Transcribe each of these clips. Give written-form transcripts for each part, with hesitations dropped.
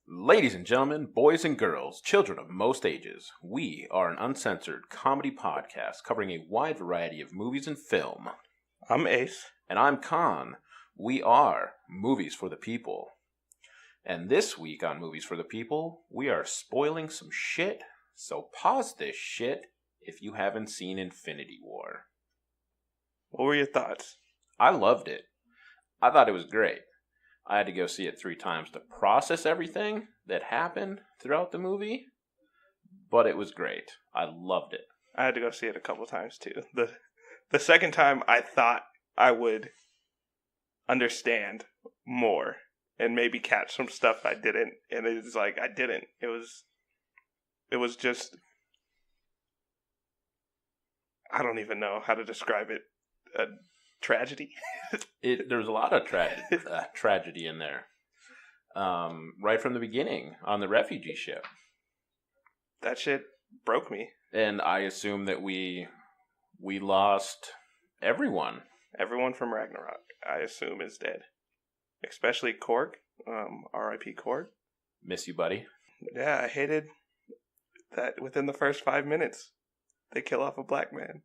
Ladies and gentlemen, boys and girls, children of most ages, we are an uncensored comedy podcast covering a wide variety of movies and film. I'm Ace. And I'm Khan. We are Movies for the People. And this week on Movies for the People, we are spoiling some shit, so pause this shit if you haven't seen Infinity War. What were your thoughts? I loved it. I thought it was great. I had to go see it 3 times to process everything that happened throughout the movie, but it was great. I loved it. I had to go see it a couple times too. The second time I thought I would understand more and maybe catch some stuff I didn't, and it's like I didn't. It was just, I don't even know how to describe it. A tragedy. There's a lot of tragedy in there. Right from the beginning on the refugee ship. That shit broke me. And I assume that we lost everyone. Everyone from Ragnarok, I assume, is dead. Especially Korg. R.I.P. Korg. Miss you, buddy. Yeah, I hated that within the first 5 minutes, they kill off a black man.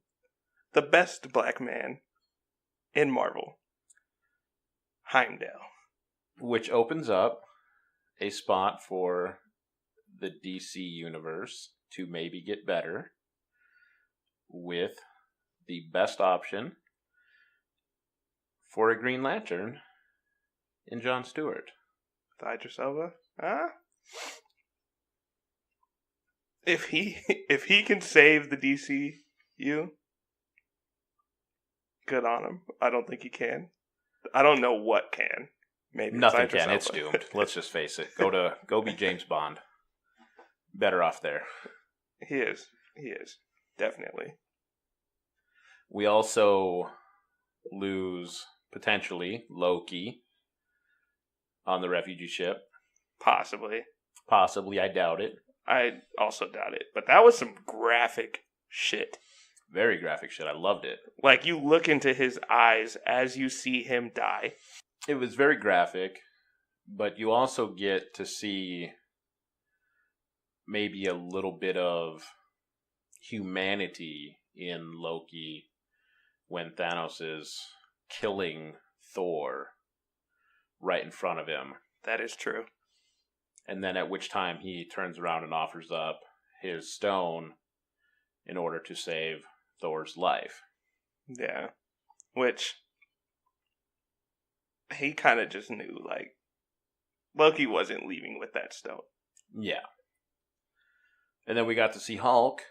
The best black man in Marvel. Heimdall. Which opens up a spot for the DC universe to maybe get better with the best option for a Green Lantern in Jon Stewart. with Idris Elba? Huh? If he can save the DCU, good on him. I don't think he can. I don't know what can. Maybe nothing can. It's doomed. Let's just face it. Go be James Bond. Better off there. He is. Definitely. We also lose, potentially, Loki on the refugee ship. Possibly, I doubt it. I also doubt it. But that was some graphic shit. Very graphic shit. I loved it. Like, you look into his eyes as you see him die. It was very graphic, but you also get to see maybe a little bit of humanity in Loki when Thanos is killing Thor right in front of him. That is true. And then at which time he turns around and offers up his stone in order to save Thor's life. Yeah. Which he kind of just knew, like, Loki wasn't leaving with that stone. Yeah. And then we got to see Hulk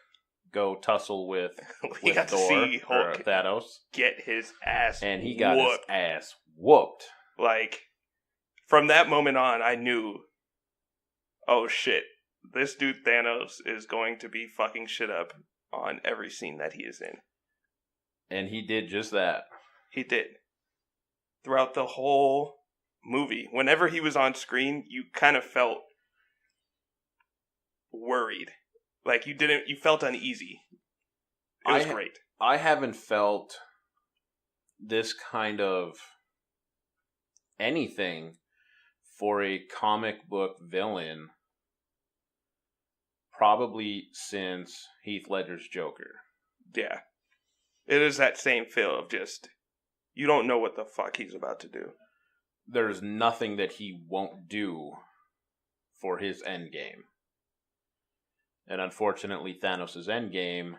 go tussle with we got Thor, to see Hulk or Thanos. Get his ass and he got whooped. his ass whooped. Like, from that moment on, I knew, oh shit, this dude Thanos is going to be fucking shit up on every scene that he is in. And he did just that. He did. Throughout the whole movie, whenever he was on screen, you kind of felt worried. Like, you felt uneasy. It was great. I haven't felt this kind of anything for a comic book villain probably since Heath Ledger's Joker. Yeah. It is that same feel of just, you don't know what the fuck he's about to do. There's nothing that he won't do for his endgame. And unfortunately, Thanos' endgame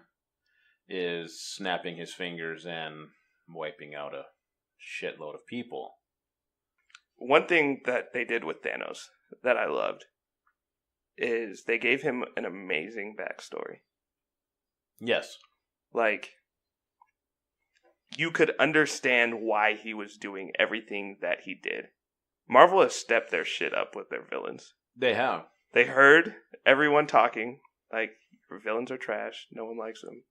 is snapping his fingers and wiping out a shitload of people. One thing that they did with Thanos that I loved is they gave him an amazing backstory. Yes. Like, you could understand why he was doing everything that he did. Marvel has stepped their shit up with their villains. They have. They heard everyone talking, like, your villains are trash, no one likes them.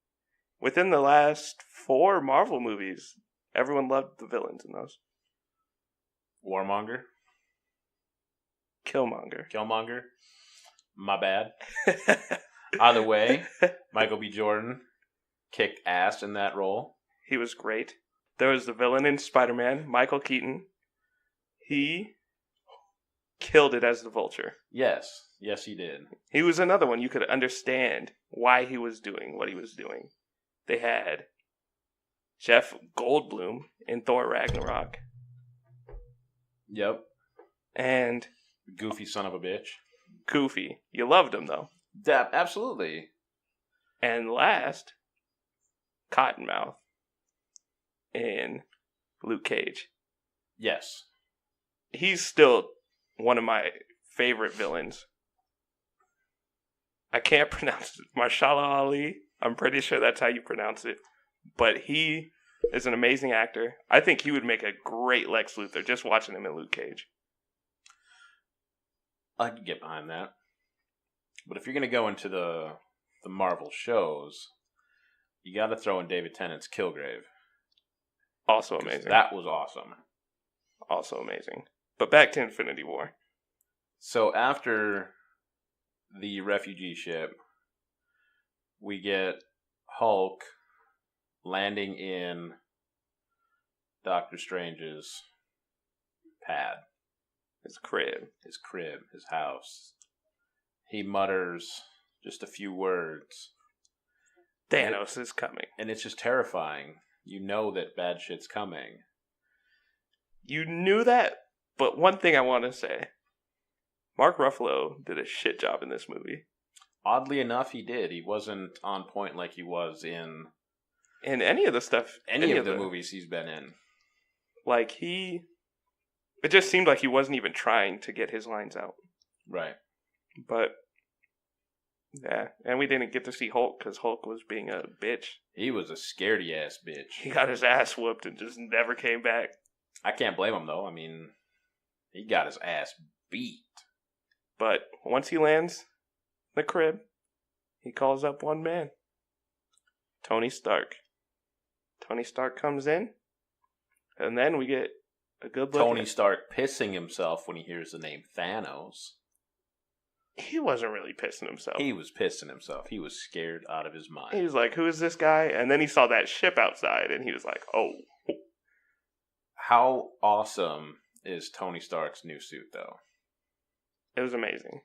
Within the last 4 Marvel movies, everyone loved the villains in those. Warmonger? Killmonger. My bad. Either way, Michael B. Jordan kicked ass in that role. He was great. There was the villain in Spider-Man, Michael Keaton. He killed it as the Vulture. Yes, he did. He was another one you could understand why he was doing what he was doing. They had Jeff Goldblum in Thor Ragnarok. Yep. And Goofy son of a bitch. Goofy. You loved him, though. Absolutely. And last, Cottonmouth in Luke Cage. Yes. He's still one of my favorite villains. I can't pronounce it. Marshala Ali. I'm pretty sure that's how you pronounce it. But he is an amazing actor. I think he would make a great Lex Luthor just watching him in Luke Cage. I could get behind that. But if you're going to go into the Marvel shows, you got to throw in David Tennant's Kilgrave. Also amazing. That was awesome. Also amazing. But back to Infinity War. So after the refugee ship, we get Hulk landing in Doctor Strange's pad. His crib. His house. He mutters just a few words. Thanos is coming. And it's just terrifying. You know that bad shit's coming. You knew that, but one thing I want to say. Mark Ruffalo did a shit job in this movie. Oddly enough, he did. He wasn't on point like he was in any of the stuff. Any of the movies he's been in. Like, it just seemed like he wasn't even trying to get his lines out. Right. But, yeah. And we didn't get to see Hulk because Hulk was being a bitch. He was a scaredy-ass bitch. He got his ass whooped and just never came back. I can't blame him, though. I mean, he got his ass beat. But once he lands in the crib, he calls up one man. Tony Stark. Tony Stark comes in, and then we get a good look Tony Stark pissing himself when he hears the name Thanos. He wasn't really pissing himself. He was pissing himself. He was scared out of his mind. He was like, who is this guy? And then he saw that ship outside, and he was like, oh. How awesome is Tony Stark's new suit, though? It was amazing.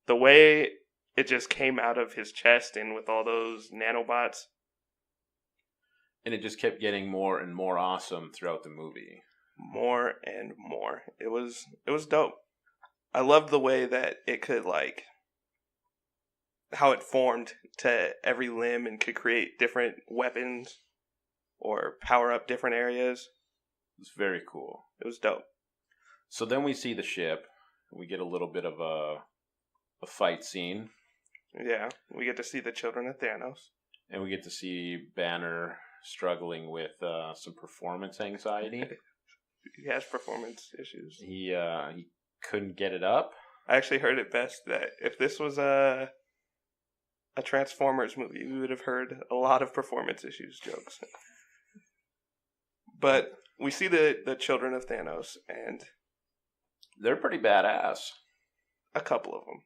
The way it just came out of his chest and with all those nanobots. And it just kept getting more and more awesome throughout the movie. More and more. It was dope. I loved the way that it could, like, how it formed to every limb and could create different weapons or power up different areas. It's very cool. It was dope. So then we see the ship. We get a little bit of a fight scene. Yeah, we get to see the children of Thanos. And we get to see Banner struggling with some performance anxiety. He has performance issues. He couldn't get it up. I actually heard it best that if this was a Transformers movie, we would have heard a lot of performance issues jokes. But we see the children of Thanos, and they're pretty badass. A couple of them.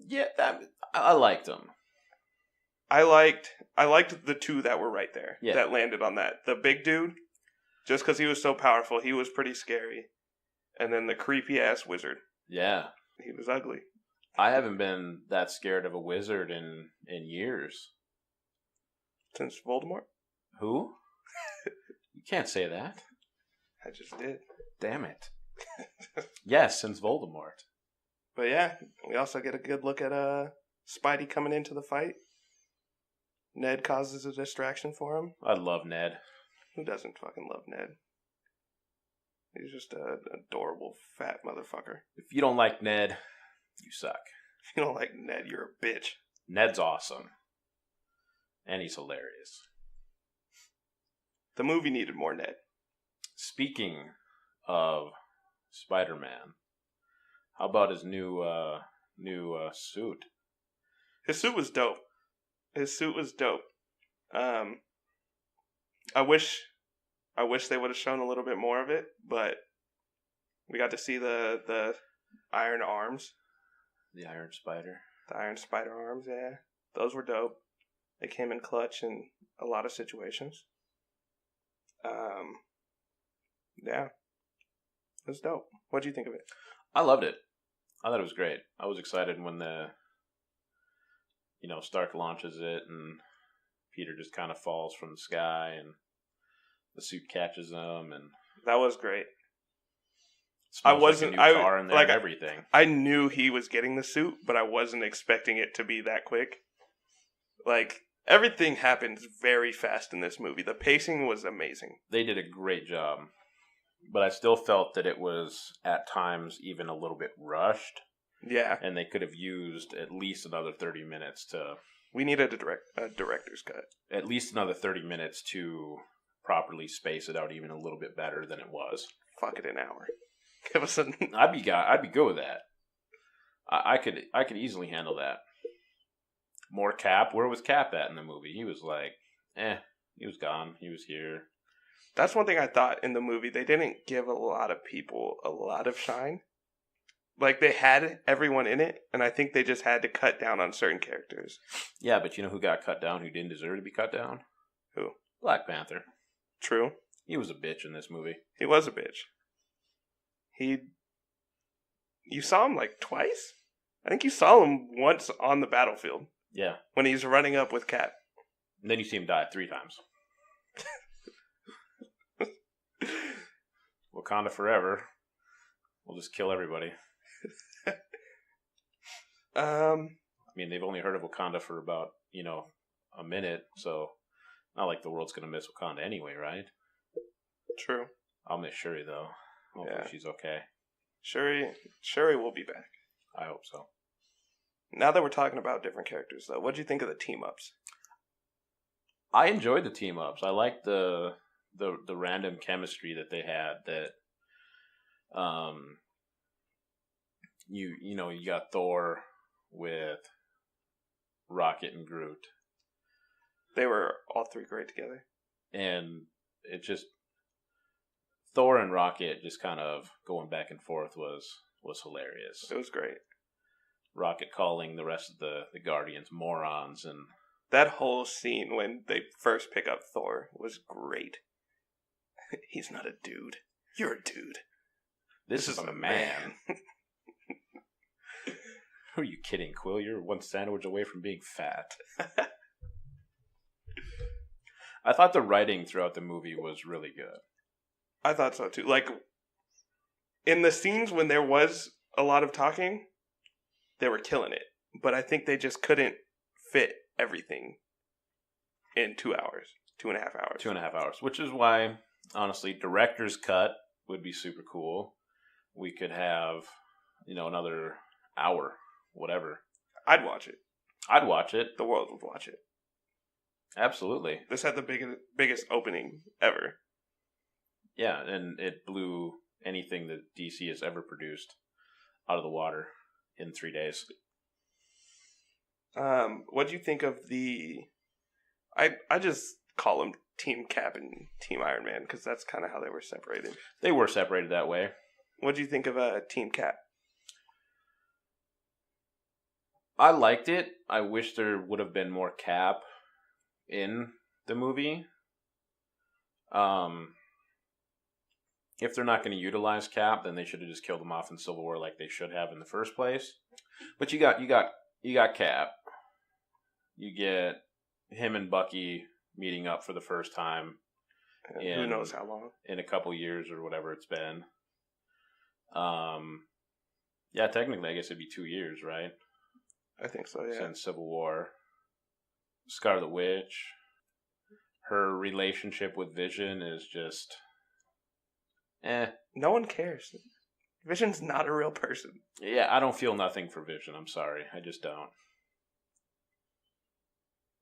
Yeah, I liked them. I liked the two that were right there. Yeah. That landed on that. The big dude, just because he was so powerful, he was pretty scary. And then the creepy ass wizard. Yeah. He was ugly. I haven't been that scared of a wizard in years. Since Voldemort? Who? You can't say that. I just did. Damn it. Yes, since Voldemort. But yeah, we also get a good look at Spidey coming into the fight. Ned causes a distraction for him. I love Ned. Who doesn't fucking love Ned? He's just an adorable fat motherfucker. If you don't like Ned, you suck. If you don't like Ned, you're a bitch. Ned's awesome. And he's hilarious. The movie needed more Ned. Speaking of Spider-Man, how about his new suit? His suit was dope. I wish they would have shown a little bit more of it, but we got to see the iron arms. The Iron Spider. The Iron Spider arms, yeah. Those were dope. They came in clutch in a lot of situations. Yeah. It was dope. What do you think of it? I loved it. I thought it was great. I was excited when Stark launches it and Peter just kind of falls from the sky and the suit catches him and That was great. smells like a new car in there and everything. I knew he was getting the suit, but I wasn't expecting it to be that quick. Like, everything happens very fast in this movie. The pacing was amazing. They did a great job. But I still felt that it was, at times, even a little bit rushed. Yeah. And they could have used at least another 30 minutes to... We needed a director's cut. At least another 30 minutes to properly space it out even a little bit better than it was. Fuck it, an hour. Give us an... I'd be good with that. I could easily handle that. More Cap. Where was Cap at in the movie? He was like, he was gone. He was here. That's one thing I thought in the movie. They didn't give a lot of people a lot of shine. Like, they had everyone in it, and I think they just had to cut down on certain characters. Yeah, but you know who got cut down who didn't deserve to be cut down? Who? Black Panther. True. He was a bitch in this movie. He was a bitch. You saw him like twice? I think you saw him once on the battlefield. Yeah. When he's running up with Cap. And then you see him die 3 times. Wakanda forever. We'll just kill everybody. I mean, they've only heard of Wakanda for about, a minute, so not like the world's going to miss Wakanda anyway, right? True. I'll miss Shuri, though. Hopefully she's okay. Shuri will be back. I hope so. Now that we're talking about different characters, though, what do you think of the team-ups? I enjoyed the team-ups. I liked the random chemistry that they had that, you got Thor with Rocket and Groot. They were all 3 great together. And it just, Thor and Rocket just kind of going back and forth was hilarious. It was great. Rocket calling the rest of the Guardians morons, and that whole scene when they first pick up Thor was great. He's not a dude. You're a dude. This is a man. Who are you kidding, Quill? You're one sandwich away from being fat. I thought the writing throughout the movie was really good. I thought so too. Like, in the scenes when there was a lot of talking, they were killing it. But I think they just couldn't fit everything in 2 hours. 2.5 hours. 2.5 hours. Which is why, honestly, director's cut would be super cool. We could have, another hour, whatever. I'd watch it. I'd watch it. The world would watch it. Absolutely. This had the biggest opening ever. Yeah, and it blew anything that DC has ever produced out of the water in 3 days. What do you think of the... I just call them Team Cap and Team Iron Man, because that's kind of how they were separated. They were separated that way. What do you think of Team Cap? I liked it. I wish there would have been more Cap in the movie. If they're not going to utilize Cap, then they should have just killed him off in Civil War like they should have in the first place. But you got Cap. You get him and Bucky meeting up for the first time. Who knows how long? In a couple years or whatever it's been. Yeah, technically I guess it'd be 2 years, right? I think so, yeah. Since Civil War. Scarlet Witch. Her relationship with Vision is just... No one cares. Vision's not a real person. Yeah, I don't feel nothing for Vision. I'm sorry. I just don't.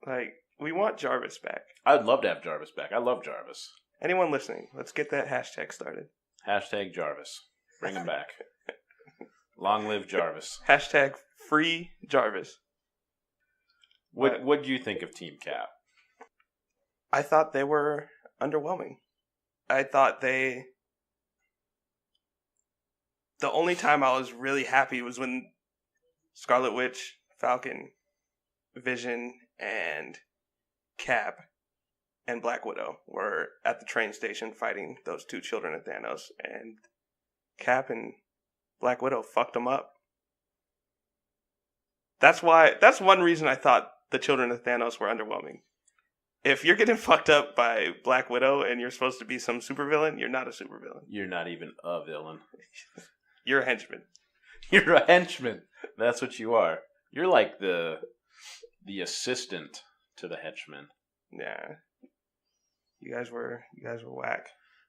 Like, we want Jarvis back. I'd love to have Jarvis back. I love Jarvis. Anyone listening, let's get that hashtag started. Hashtag Jarvis. Bring him back. Long live Jarvis. Hashtag free Jarvis. What do you think of Team Cap? I thought they were underwhelming. I thought the only time I was really happy was when Scarlet Witch, Falcon, Vision, and Cap and Black Widow were at the train station fighting those 2 children of Thanos, and Cap and Black Widow fucked him up. That's one reason I thought the Children of Thanos were underwhelming. If you're getting fucked up by Black Widow and you're supposed to be some supervillain, you're not a supervillain. You're not even a villain. You're a henchman. You're a henchman. That's what you are. You're like the assistant to the henchman. Yeah. You guys were whack.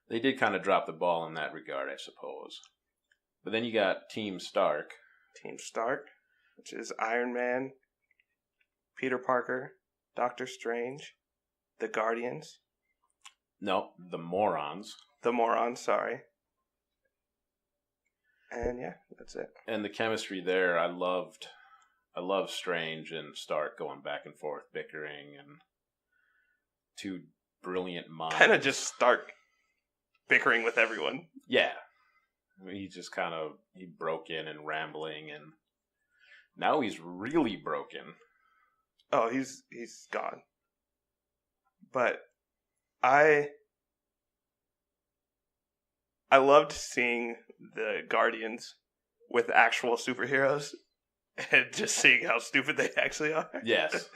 They did kind of drop the ball in that regard, I suppose. But then you got Team Stark. Team Stark, which is Iron Man, Peter Parker, Doctor Strange, the Guardians. No, the Morons. The Morons, sorry. And yeah, that's it. And the chemistry there, I love Strange and Stark going back and forth, bickering, and two brilliant minds. Kind of just Stark bickering with everyone. Yeah. He just he broke in and rambling, and now he's really broken. Oh, he's gone. But I loved seeing the Guardians with actual superheroes and just seeing how stupid they actually are. Yes.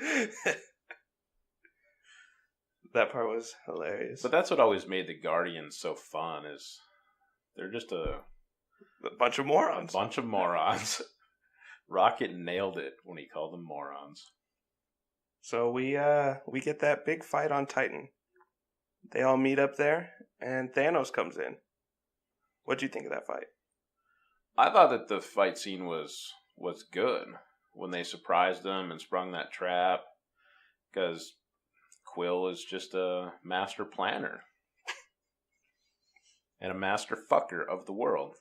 That part was hilarious. But that's what always made the Guardians so fun, is they're just a bunch of morons. A bunch of morons. Rocket nailed it when he called them morons. So we get that big fight on Titan. They all meet up there, and Thanos comes in. What'd you think of that fight? I thought that the fight scene was good when they surprised them and sprung that trap, because Quill is just a master planner and a master fucker of the world.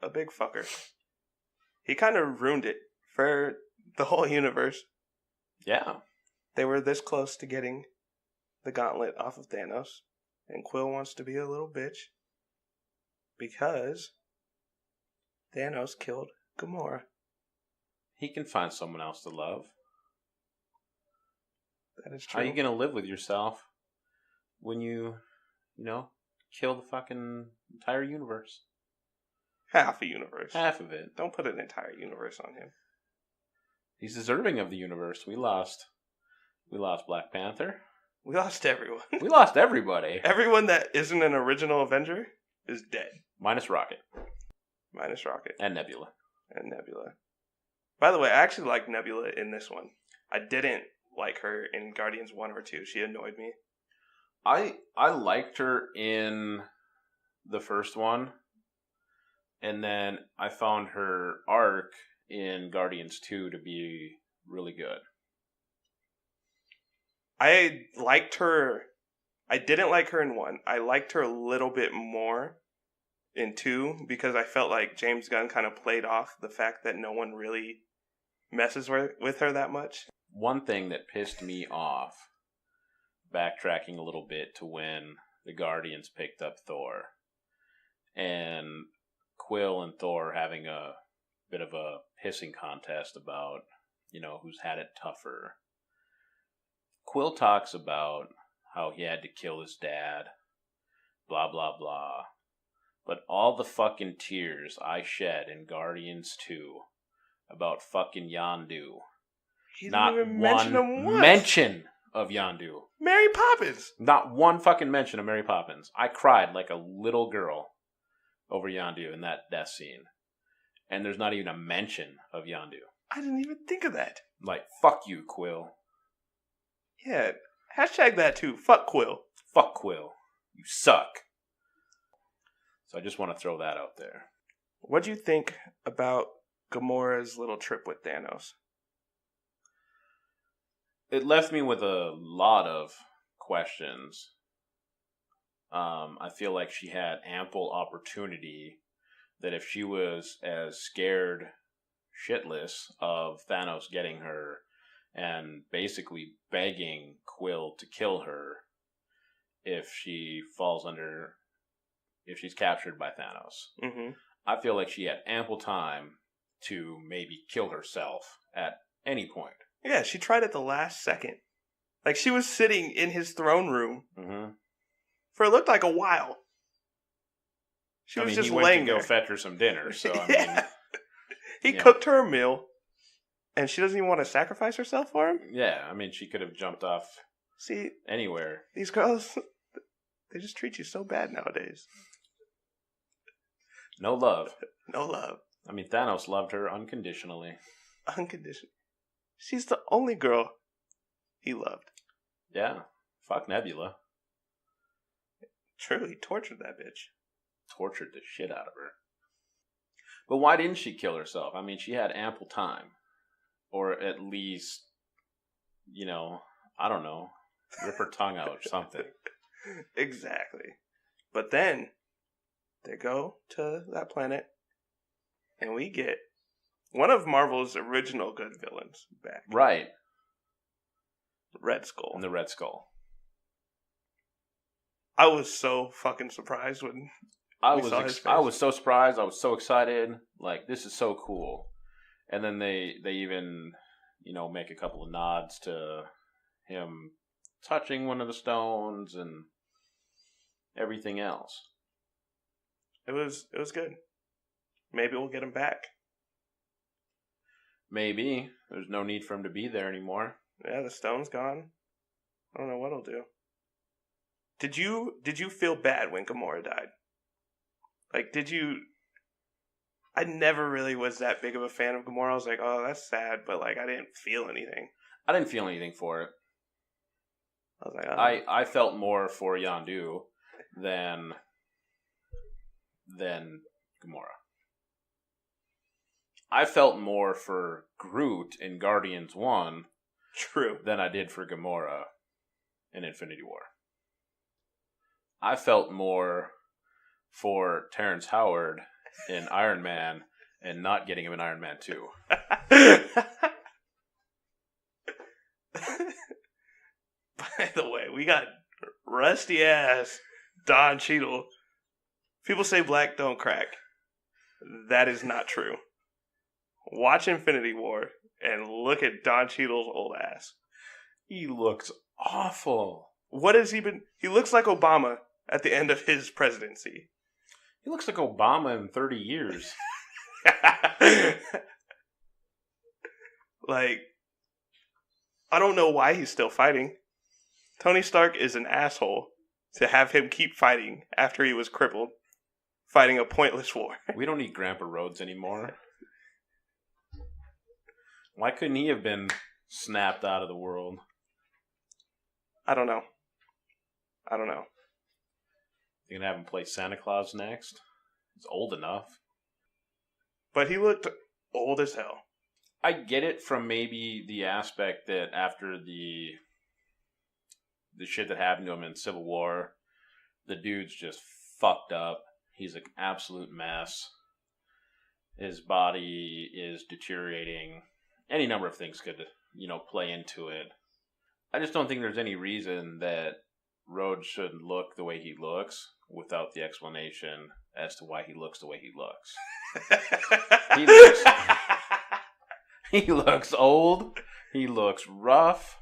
A big fucker. He kind of ruined it for the whole universe. Yeah. They were this close to getting the gauntlet off of Thanos, and Quill wants to be a little bitch because Thanos killed Gamora. He can find someone else to love. That is true. How are you going to live with yourself when you kill the fucking entire universe? Half a universe. Half of it. Don't put an entire universe on him. He's deserving of the universe. We lost Black Panther. We lost everyone. We lost everybody. Everyone that isn't an original Avenger is dead. Minus Rocket. And Nebula. By the way, I actually like Nebula in this one. I didn't like her in Guardians 1 or 2. She annoyed me. I liked her in the first one. And then I found her arc in Guardians 2 to be really good. I liked her. I didn't like her in 1. I liked her a little bit more in 2 because I felt like James Gunn kind of played off the fact that no one really messes with her that much. One thing that pissed me off, backtracking a little bit to when the Guardians picked up Thor, and Quill and Thor having a bit of a pissing contest about, who's had it tougher. Quill talks about how he had to kill his dad, blah, blah, blah. But all the fucking tears I shed in Guardians 2 about fucking Yondu. He not didn't even one mention him once. mention of Yondu. Mary Poppins. Not one fucking mention of Mary Poppins. I cried like a little girl over Yondu in that death scene. And there's not even a mention of Yondu. I didn't even think of that. Like, fuck you, Quill. Yeah, hashtag that too. Fuck Quill. Fuck Quill. You suck. So I just want to throw that out there. What do you think about Gamora's little trip with Thanos? It left me with a lot of questions. I feel like she had ample opportunity that if she was as scared shitless of Thanos getting her and basically begging Quill to kill her if she's captured by Thanos. Mm-hmm. I feel like she had ample time to maybe kill herself at any point. Yeah, she tried at the last second. Like, she was sitting in his throne room for it looked like a while. She was just he went laying to go there. fetch her some dinner, so He cooked her a meal, and she doesn't even want to sacrifice herself for him? yeah, she could have jumped off See, anywhere. these girls, they just treat you so bad nowadays. No love. No love. Thanos loved her unconditionally. Unconditional. She's the only girl he loved. Yeah. Fuck Nebula. True, he tortured that bitch. Tortured the shit out of her. But why didn't she kill herself? She had ample time. Or at least, I don't know, rip her tongue out or something. Exactly. But then, they go to that planet, and we get one of Marvel's original good villains back. Right. Red Skull. And the Red Skull. I was so fucking surprised when I was so surprised. I was so excited. Like, this is so cool. And then they even, make a couple of nods to him touching one of the stones and everything else. It was good. Maybe we'll get him back. Maybe. There's no need for him to be there anymore. Yeah, the stone's gone. I don't know what he'll do. Did you feel bad when Gamora died? Like, did you... I never really was that big of a fan of Gamora. I was like, oh, that's sad, but, like, I didn't feel anything. I didn't feel anything for it. I was like, oh. I felt more for Yondu than Gamora. I felt more for Groot in Guardians 1 True. than I did for Gamora in Infinity War. I felt more for Terrence Howard in Iron Man and not getting him in Iron Man 2. By the way, we got rusty ass Don Cheadle. People say black don't crack. That is not true. Watch Infinity War and look at Don Cheadle's old ass. He looks awful. What has he been? He looks like Obama at the end of his presidency. He looks like Obama in 30 years. Like, I don't know why he's still fighting. Tony Stark is an asshole to have him keep fighting after he was crippled, fighting a pointless war. We don't need Grandpa Rhodes anymore. Why couldn't he have been snapped out of the world? I don't know. You gonna have him play Santa Claus next? He's old enough. But he looked old as hell. I get it from maybe the aspect that after the shit that happened to him in Civil War, the dude's just fucked up. He's an absolute mess. His body is deteriorating. Any number of things could, play into it. I just don't think there's any reason that Rhodes should look the way he looks without the explanation as to why he looks the way he looks. He looks old. He looks rough.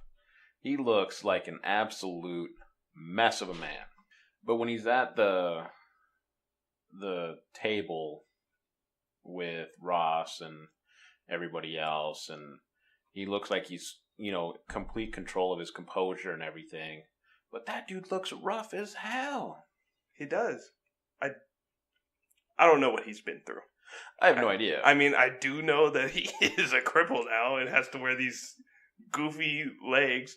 He looks like an absolute mess of a man. But when he's at the table with Ross and everybody else, and he looks like he's, complete control of his composure and everything. But that dude looks rough as hell. He does. I don't know what he's been through. I have no idea. I do know that he is a cripple now and has to wear these goofy legs.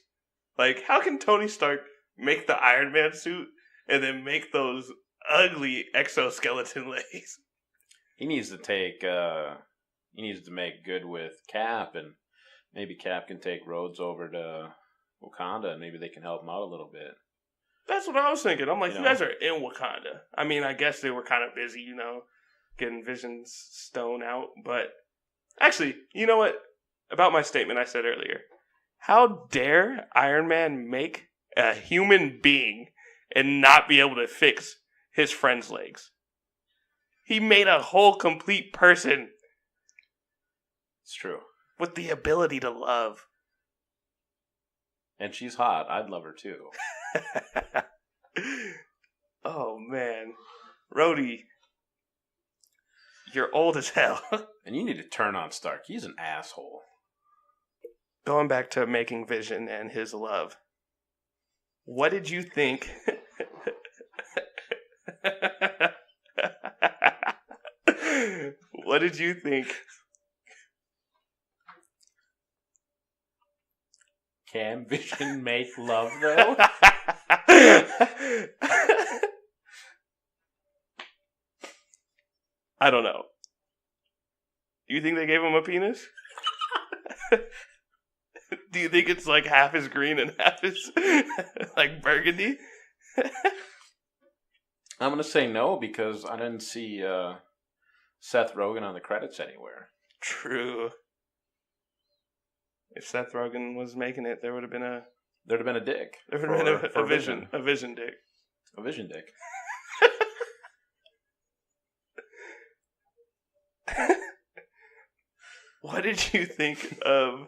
Like, how can Tony Stark make the Iron Man suit and then make those ugly exoskeleton legs? He needs to make good with Cap, and maybe Cap can take Rhodes over to Wakanda, and maybe they can help him out a little bit. That's what I was thinking. I'm like, you guys are in Wakanda. I guess they were kind of busy, getting Vision's stone out. But actually, you know what? About my statement I said earlier. How dare Iron Man make a human being and not be able to fix his friend's legs? He made a whole complete person. It's true. With the ability to love. And she's hot. I'd love her too. Oh, man. Rhodey, You're old as hell. And you need to turn on Stark. He's an asshole. Going back to making Vision and his love. What did you think? What did you think? Can Vision make love, though? I don't know. Do you think they gave him a penis? Do you think it's like half is green and half is like burgundy? I'm going to say no because I didn't see Seth Rogen on the credits anywhere. True. If Seth Rogen was making it, there would have been a... There'd have been a dick. There would have been a vision. A vision dick. A vision dick. What did you think of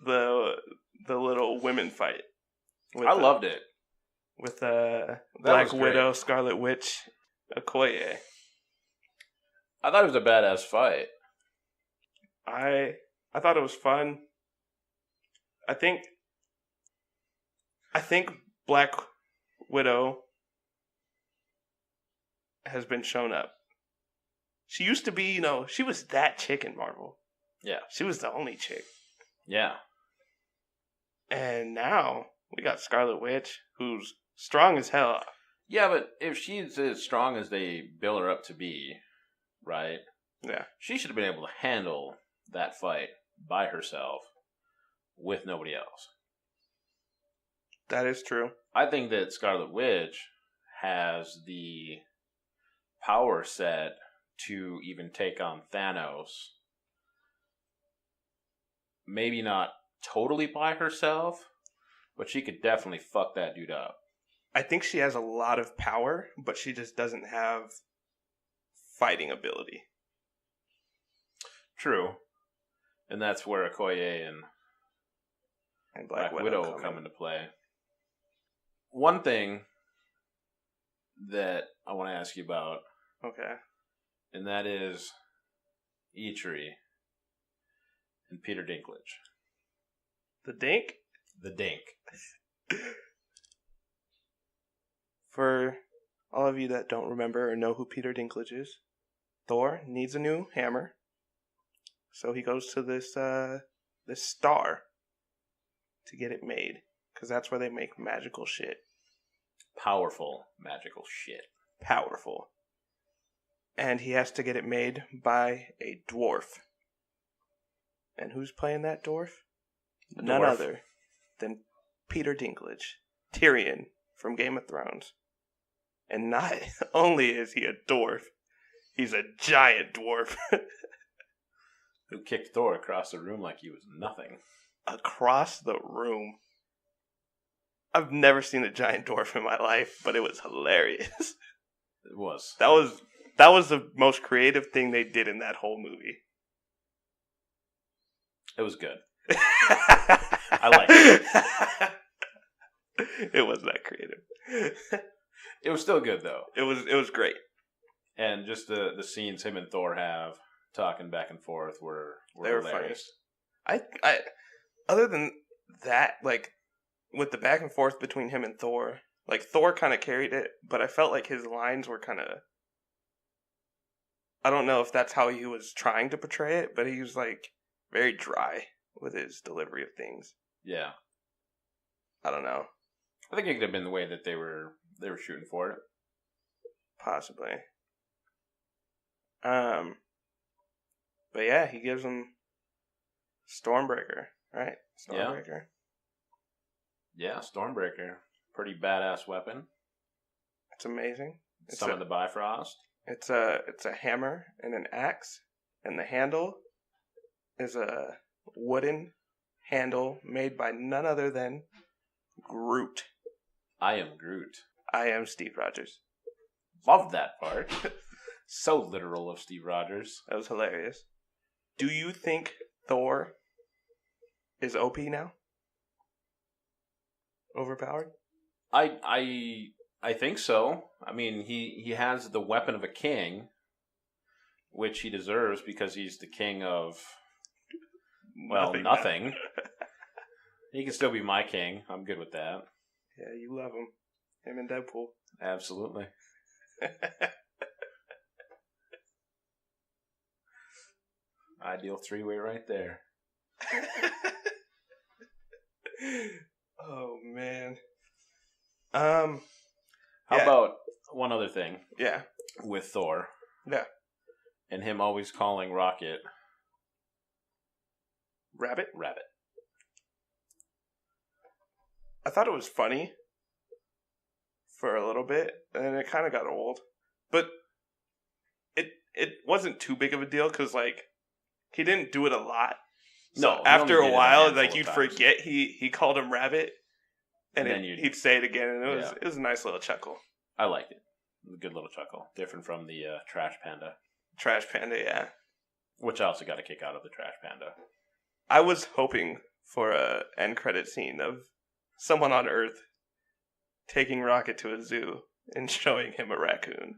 the little women fight? I loved it. With Black Widow, Scarlet Witch, Okoye. I thought it was a badass fight. I thought it was fun. I think Black Widow has been shown up. She used to be, she was that chick in Marvel. Yeah. She was the only chick. Yeah. And now we got Scarlet Witch, who's strong as hell. Yeah, but if she's as strong as they bill her up to be, right? Yeah. She should have been able to handle that fight by herself with nobody else. That is true. I think that Scarlet Witch has the power set to even take on Thanos. Maybe not totally by herself, but she could definitely fuck that dude up. I think she has a lot of power, but she just doesn't have fighting ability. True. And that's where Okoye and Black Widow come into play. One thing that I want to ask you about. Okay. And that is Eitri and Peter Dinklage. The Dink? The Dink. For all of you that don't remember or know who Peter Dinklage is, Thor needs a new hammer. So he goes to this star to get it made. Because that's where they make magical shit. Powerful magical shit. Powerful. And he has to get it made by a dwarf. And who's playing that dwarf? None other than Peter Dinklage, Tyrion from Game of Thrones. And not only is he a dwarf, he's a giant dwarf. Who kicked Thor across the room like he was nothing. Across the room. I've never seen a giant dwarf in my life, but it was hilarious. It was. That was the most creative thing they did in that whole movie. It was good. I liked it. It wasn't that creative. It was still good though. It was great. And just the scenes him and Thor have talking back and forth were hilarious. Funny. I other than that, like with the back and forth between him and Thor, like Thor kind of carried it, but I felt like his lines were kind of, I don't know if that's how he was trying to portray it, but he was like very dry with his delivery of things. Yeah. I don't know. I think it could have been the way that they were shooting for it. Possibly. But yeah, he gives him Stormbreaker, right? Stormbreaker. Yeah, Stormbreaker. Pretty badass weapon. It's amazing. Some of the Bifrost. It's a hammer and an axe, and the handle is a wooden handle made by none other than Groot. I am Groot. I am Steve Rogers. Love that part. So literal of Steve Rogers. That was hilarious. Do you think Thor is OP now? Overpowered? I think so. I mean, he has the weapon of a king, which he deserves because he's the king of, well, nothing. He can still be my king. I'm good with that. Yeah, you love him. Him and Deadpool. Absolutely. Ideal three-way right there. Oh, man. How about one other thing? Yeah. With Thor. Yeah. And him always calling Rocket Rabbit. I thought it was funny for a little bit, and it kind of got old. But it wasn't too big of a deal because, like, he didn't do it a lot. So no, after a while, like, you'd forget he called him Rabbit, and then he'd say it again, and it was a nice little chuckle. I liked it. A good little chuckle. Different from the Trash Panda. Trash Panda, yeah. Which I also got a kick out of the Trash Panda. I was hoping for a end credit scene of someone on Earth taking Rocket to a zoo and showing him a raccoon.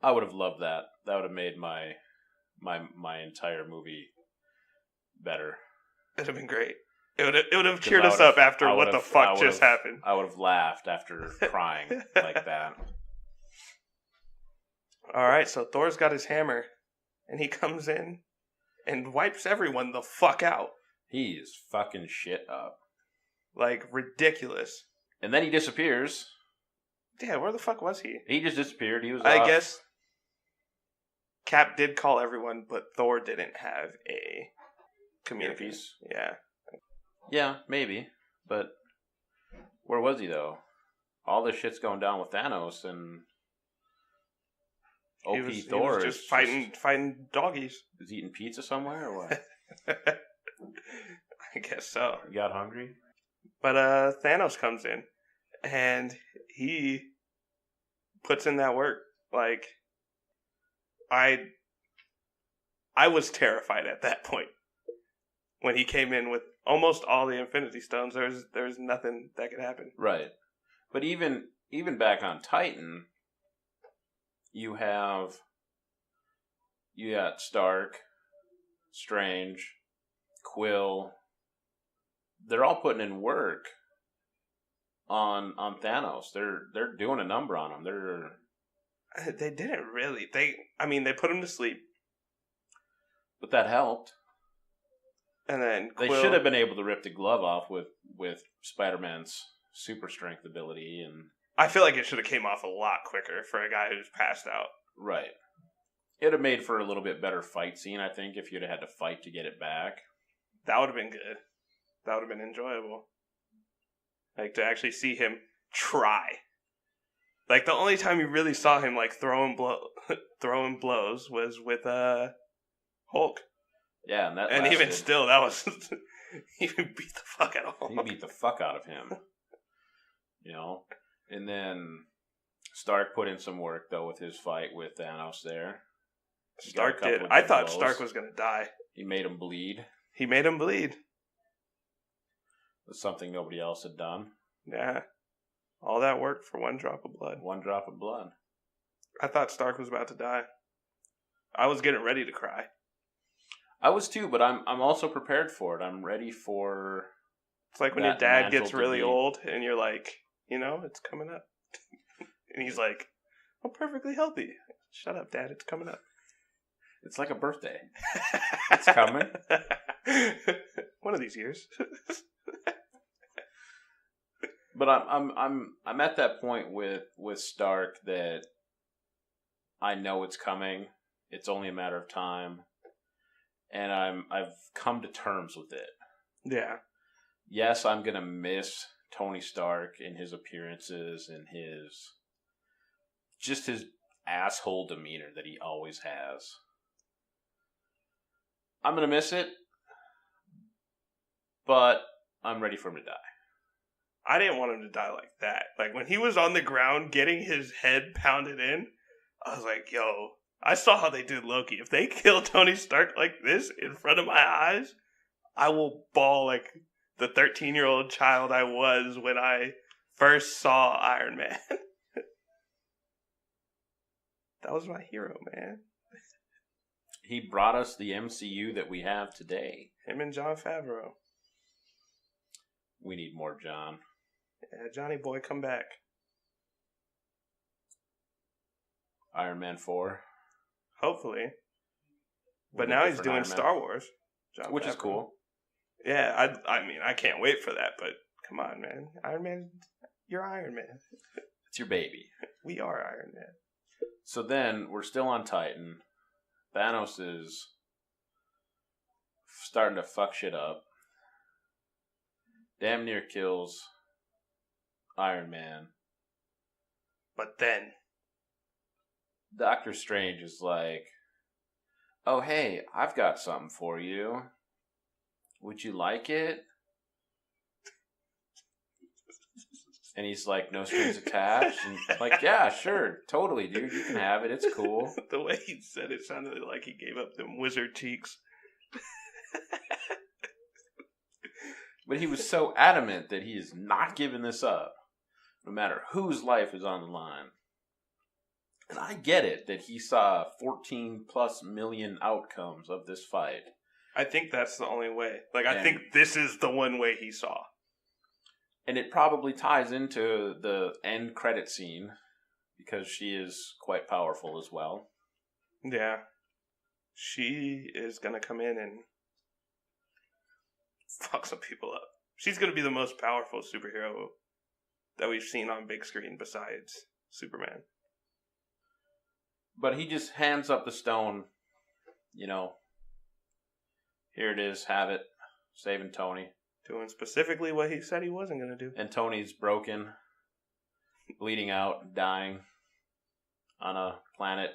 I would have loved that. That would have made my entire movie better. It'd have been great. It would have cheered us up after what the fuck just happened. I would have laughed after crying like that. All right, so Thor's got his hammer, and he comes in and wipes everyone the fuck out. He is fucking shit up. Like, ridiculous. And then he disappears. Yeah, where the fuck was he? He just disappeared. He was I off. guess Cap did call everyone, but Thor didn't have a communication. Yeah. Yeah, maybe. But where was he, though? All this shit's going down with Thanos, and Thor he was just fighting doggies. Is he eating pizza somewhere, or what? I guess so. He got hungry? But Thanos comes in, and he puts in that work. Like, I was terrified at that point. When he came in with almost all the Infinity Stones, there's nothing that could happen. Right. But even back on Titan, you got Stark, Strange, Quill. They're all putting in work on Thanos. They're doing a number on him. They didn't really. They put him to sleep. But that helped. And then Quill, they should have been able to rip the glove off with Spider-Man's super strength ability, and I feel like it should have came off a lot quicker for a guy who's passed out. Right. It'd have made for a little bit better fight scene, I think, if you'd have had to fight to get it back. That would have been good. That would have been enjoyable. Like, to actually see him try. Like, the only time you really saw him, like, throwing blows was with Hulk. Yeah, and even still, that was... he beat the fuck out of Hulk. He beat the fuck out of him. You know? And then Stark put in some work, though, with his fight with Thanos there. Stark did. I thought Stark was going to die. He made him bleed. He made him bleed. That's something nobody else had done. Yeah. All that work for one drop of blood. One drop of blood. I thought Stark was about to die. I was getting ready to cry. I was too, but I'm also prepared for it. I'm ready for... It's like when your dad gets really old and you're like, you know, it's coming up. And he's like, I'm perfectly healthy. Shut up, Dad. It's coming up. It's like a birthday. It's coming. One of these years. But I'm at that point with Stark that I know it's coming. It's only a matter of time. And I've come to terms with it. Yeah. Yes, I'm gonna miss Tony Stark and his appearances and his asshole demeanor that he always has. I'm gonna miss it, but I'm ready for him to die. I didn't want him to die like that. Like, when he was on the ground getting his head pounded in, I was like, yo, I saw how they did Loki. If they kill Tony Stark like this in front of my eyes, I will bawl like the 13-year-old child I was when I first saw Iron Man. That was my hero, man. He brought us the MCU that we have today. Him and Jon Favreau. We need more John. Yeah, Johnny boy, come back. Iron Man 4. Hopefully. But We'll now get he's different doing Iron Man, Star Wars. which is Favreau. cool. Yeah, I mean, I can't wait for that, but come on, man. Iron Man, you're Iron Man. It's your baby. We are Iron Man. So then, we're still on Titan. Thanos is starting to fuck shit up. Damn near kills Iron Man. But then, Doctor Strange is like, oh, hey, I've got something for you. Would you like it? And he's like, no strings attached. And like, yeah, sure, totally, dude. You can have it. It's cool. the way he said it sounded like he gave up them wizard cheeks. But he was so adamant that he is not giving this up, no matter whose life is on the line. And I get it that he saw 14 plus million outcomes of this fight. I think that's the only way. Like, I think this is the one way he saw. And it probably ties into the end credit scene, because she is quite powerful as well. Yeah. She is going to come in and fuck some people up. She's going to be the most powerful superhero that we've seen on big screen besides Superman. But he just hands up the stone, here it is, have it, saving Tony. Doing specifically what he said he wasn't going to do. And Tony's broken, bleeding out, dying on a planet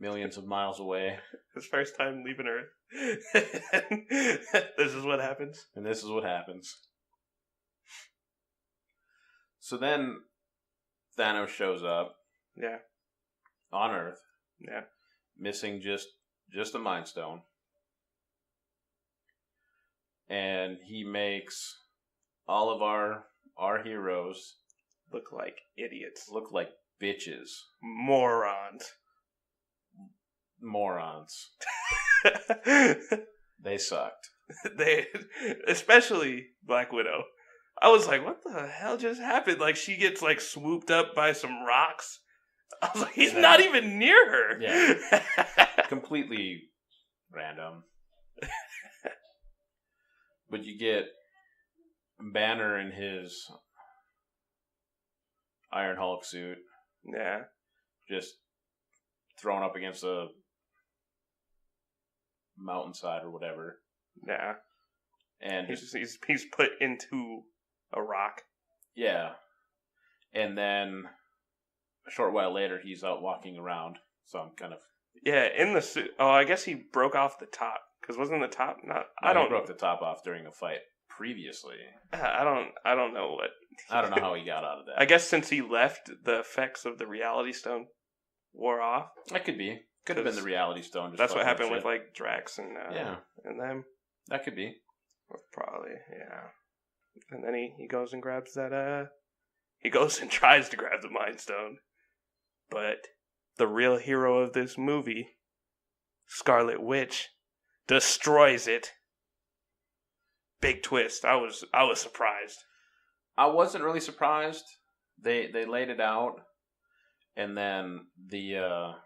millions of miles away. His first time leaving Earth. This is what happens. And this is what happens. So then Thanos shows up. Yeah. On Earth. Yeah. Missing just a Mind Stone. And he makes all of our heroes look like idiots. Look like bitches. Morons. They sucked. Especially Black Widow. I was like, what the hell just happened? Like, she gets like swooped up by some rocks. I was like, he's not even near her. Yeah. Completely random. But you get Banner in his Iron Hulk suit. Yeah. Just thrown up against a mountainside or whatever. Yeah. And he's put into a rock. Yeah. And then a short while later, he's out walking around. So I'm kind of... Yeah, in the suit. Oh, I guess he broke off the top. Because wasn't the top not... No, he broke the top off during a fight previously. I don't know what... I don't know how he got out of that. I guess since he left, the effects of the Reality Stone wore off. That could be. Could have been the Reality Stone. That's what happened with, like, Drax and them. That could be. Probably, yeah. And then he goes and grabs that, he goes and tries to grab the Mind Stone. But the real hero of this movie, Scarlet Witch, destroys it. Big twist. I was surprised. I wasn't really surprised. They laid it out, and then the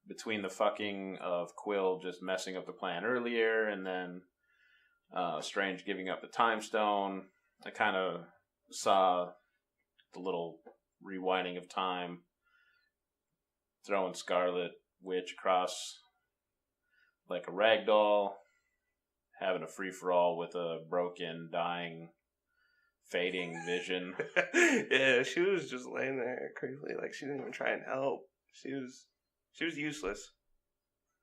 between the fucking of Quill just messing up the plan earlier, and then Strange giving up the Time Stone, I kind of saw the little rewinding of time, throwing Scarlet Witch across like a rag doll, having a free-for-all with a broken, dying, fading Vision. Yeah, she was just laying there creepily, like she didn't even try and help. She was useless.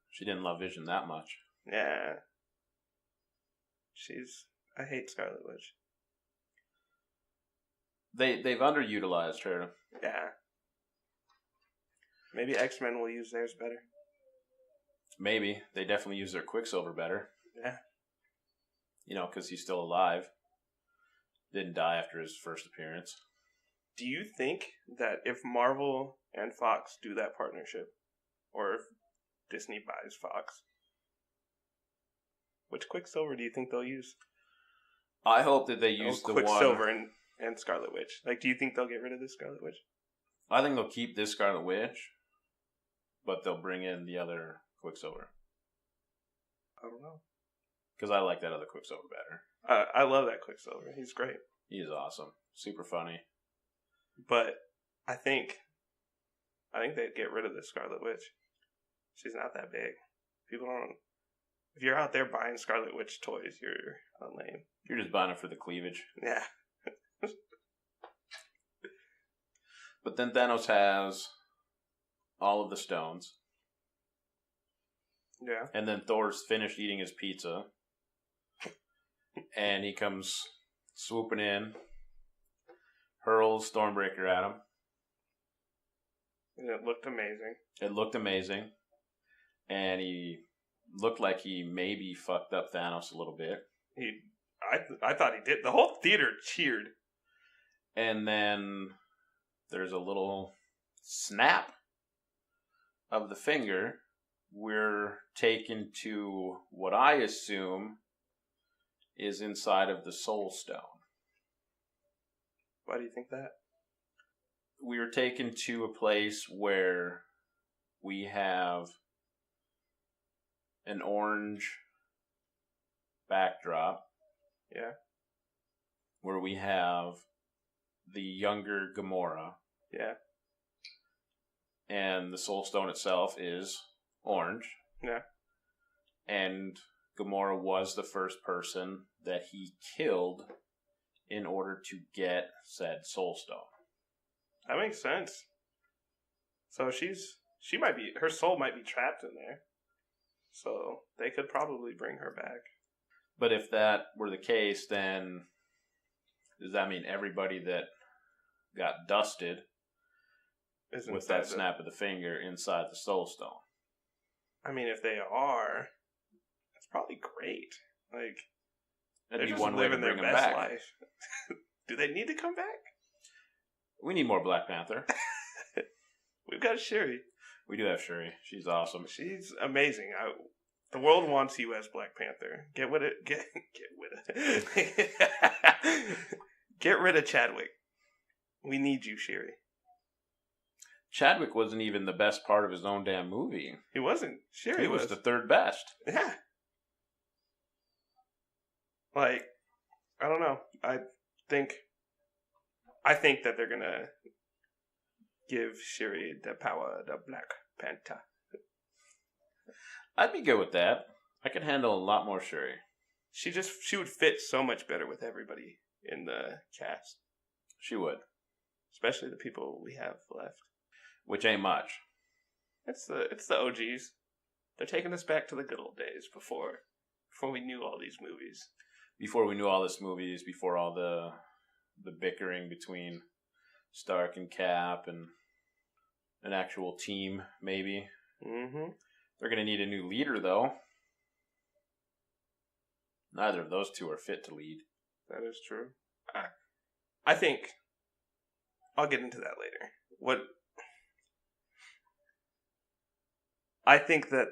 She didn't love Vision that much. Yeah. I hate Scarlet Witch. They've underutilized her. Yeah. Maybe X-Men will use theirs better. Maybe. They definitely use their Quicksilver better. Yeah. Because he's still alive. Didn't die after his first appearance. Do you think that if Marvel and Fox do that partnership, or if Disney buys Fox. Which Quicksilver do you think they'll use? I hope that they use the Quicksilver and Scarlet Witch. Like, do you think they'll get rid of this Scarlet Witch? I think they'll keep this Scarlet Witch, but they'll bring in the other Quicksilver. I don't know. Because I like that other Quicksilver better. I love that Quicksilver. He's great. He's awesome. Super funny. But I think they'd get rid of the Scarlet Witch. She's not that big. People don't. If you're out there buying Scarlet Witch toys, you're lame. You're just buying it for the cleavage. Yeah. But then Thanos has all of the stones. Yeah. And then Thor's finished eating his pizza. And he comes swooping in, hurls Stormbreaker at him. And it looked amazing. It looked amazing. And he looked like he maybe fucked up Thanos a little bit. I thought he did. The whole theater cheered. And then there's a little snap of the finger. We're taken to what I assume is inside of the Soul Stone. Why do you think that? We were taken to a place where we have an orange backdrop. Yeah. Where we have the younger Gamora. Yeah. And the Soul Stone itself is orange. Yeah. And Gamora was the first person that he killed in order to get said Soul Stone. That makes sense. So her soul might be trapped in there. So they could probably bring her back. But if that were the case, then does that mean everybody that got dusted with that snap of the finger inside the Soul Stone? I mean, if they are, that's probably great. Like, that'd they're be just one way to living their bring them best back. life. Do they need to come back? We need more Black Panther. We've got Shuri. We do have Shuri. She's awesome. She's amazing. The world wants you as Black Panther. Get with it. Get with it. Get rid of Chadwick. We need you, Shuri. Chadwick wasn't even the best part of his own damn movie. He wasn't. Shuri He was the third best. Yeah. Like, I don't know. I think that they're gonna give Shuri the power of the Black Panther. I'd be good with that. I could handle a lot more Shuri. She would fit so much better with everybody in the cast. She would. Especially the people we have left. Which ain't much. It's the OGs. They're taking us back to the good old days before we knew all these movies. Before we knew all these movies, before all the bickering between Stark and Cap and an actual team, maybe. Mm-hmm. They're going to need a new leader, though. Neither of those two are fit to lead. That is true. I think I'll get into that later. I think that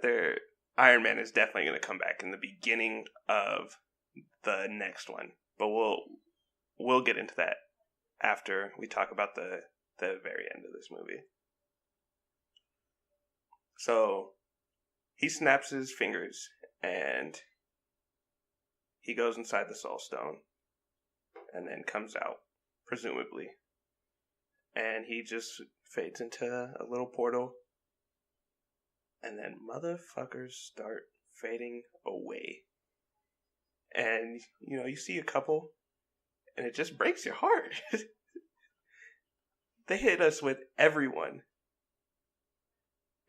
Iron Man is definitely going to come back in the beginning of the next one, but we'll get into that after we talk about the very end of this movie. So he snaps his fingers and he goes inside the Soul Stone and then comes out, presumably, and he just fades into a little portal. And then motherfuckers start fading away. And, you see a couple, and it just breaks your heart. They hit us with everyone.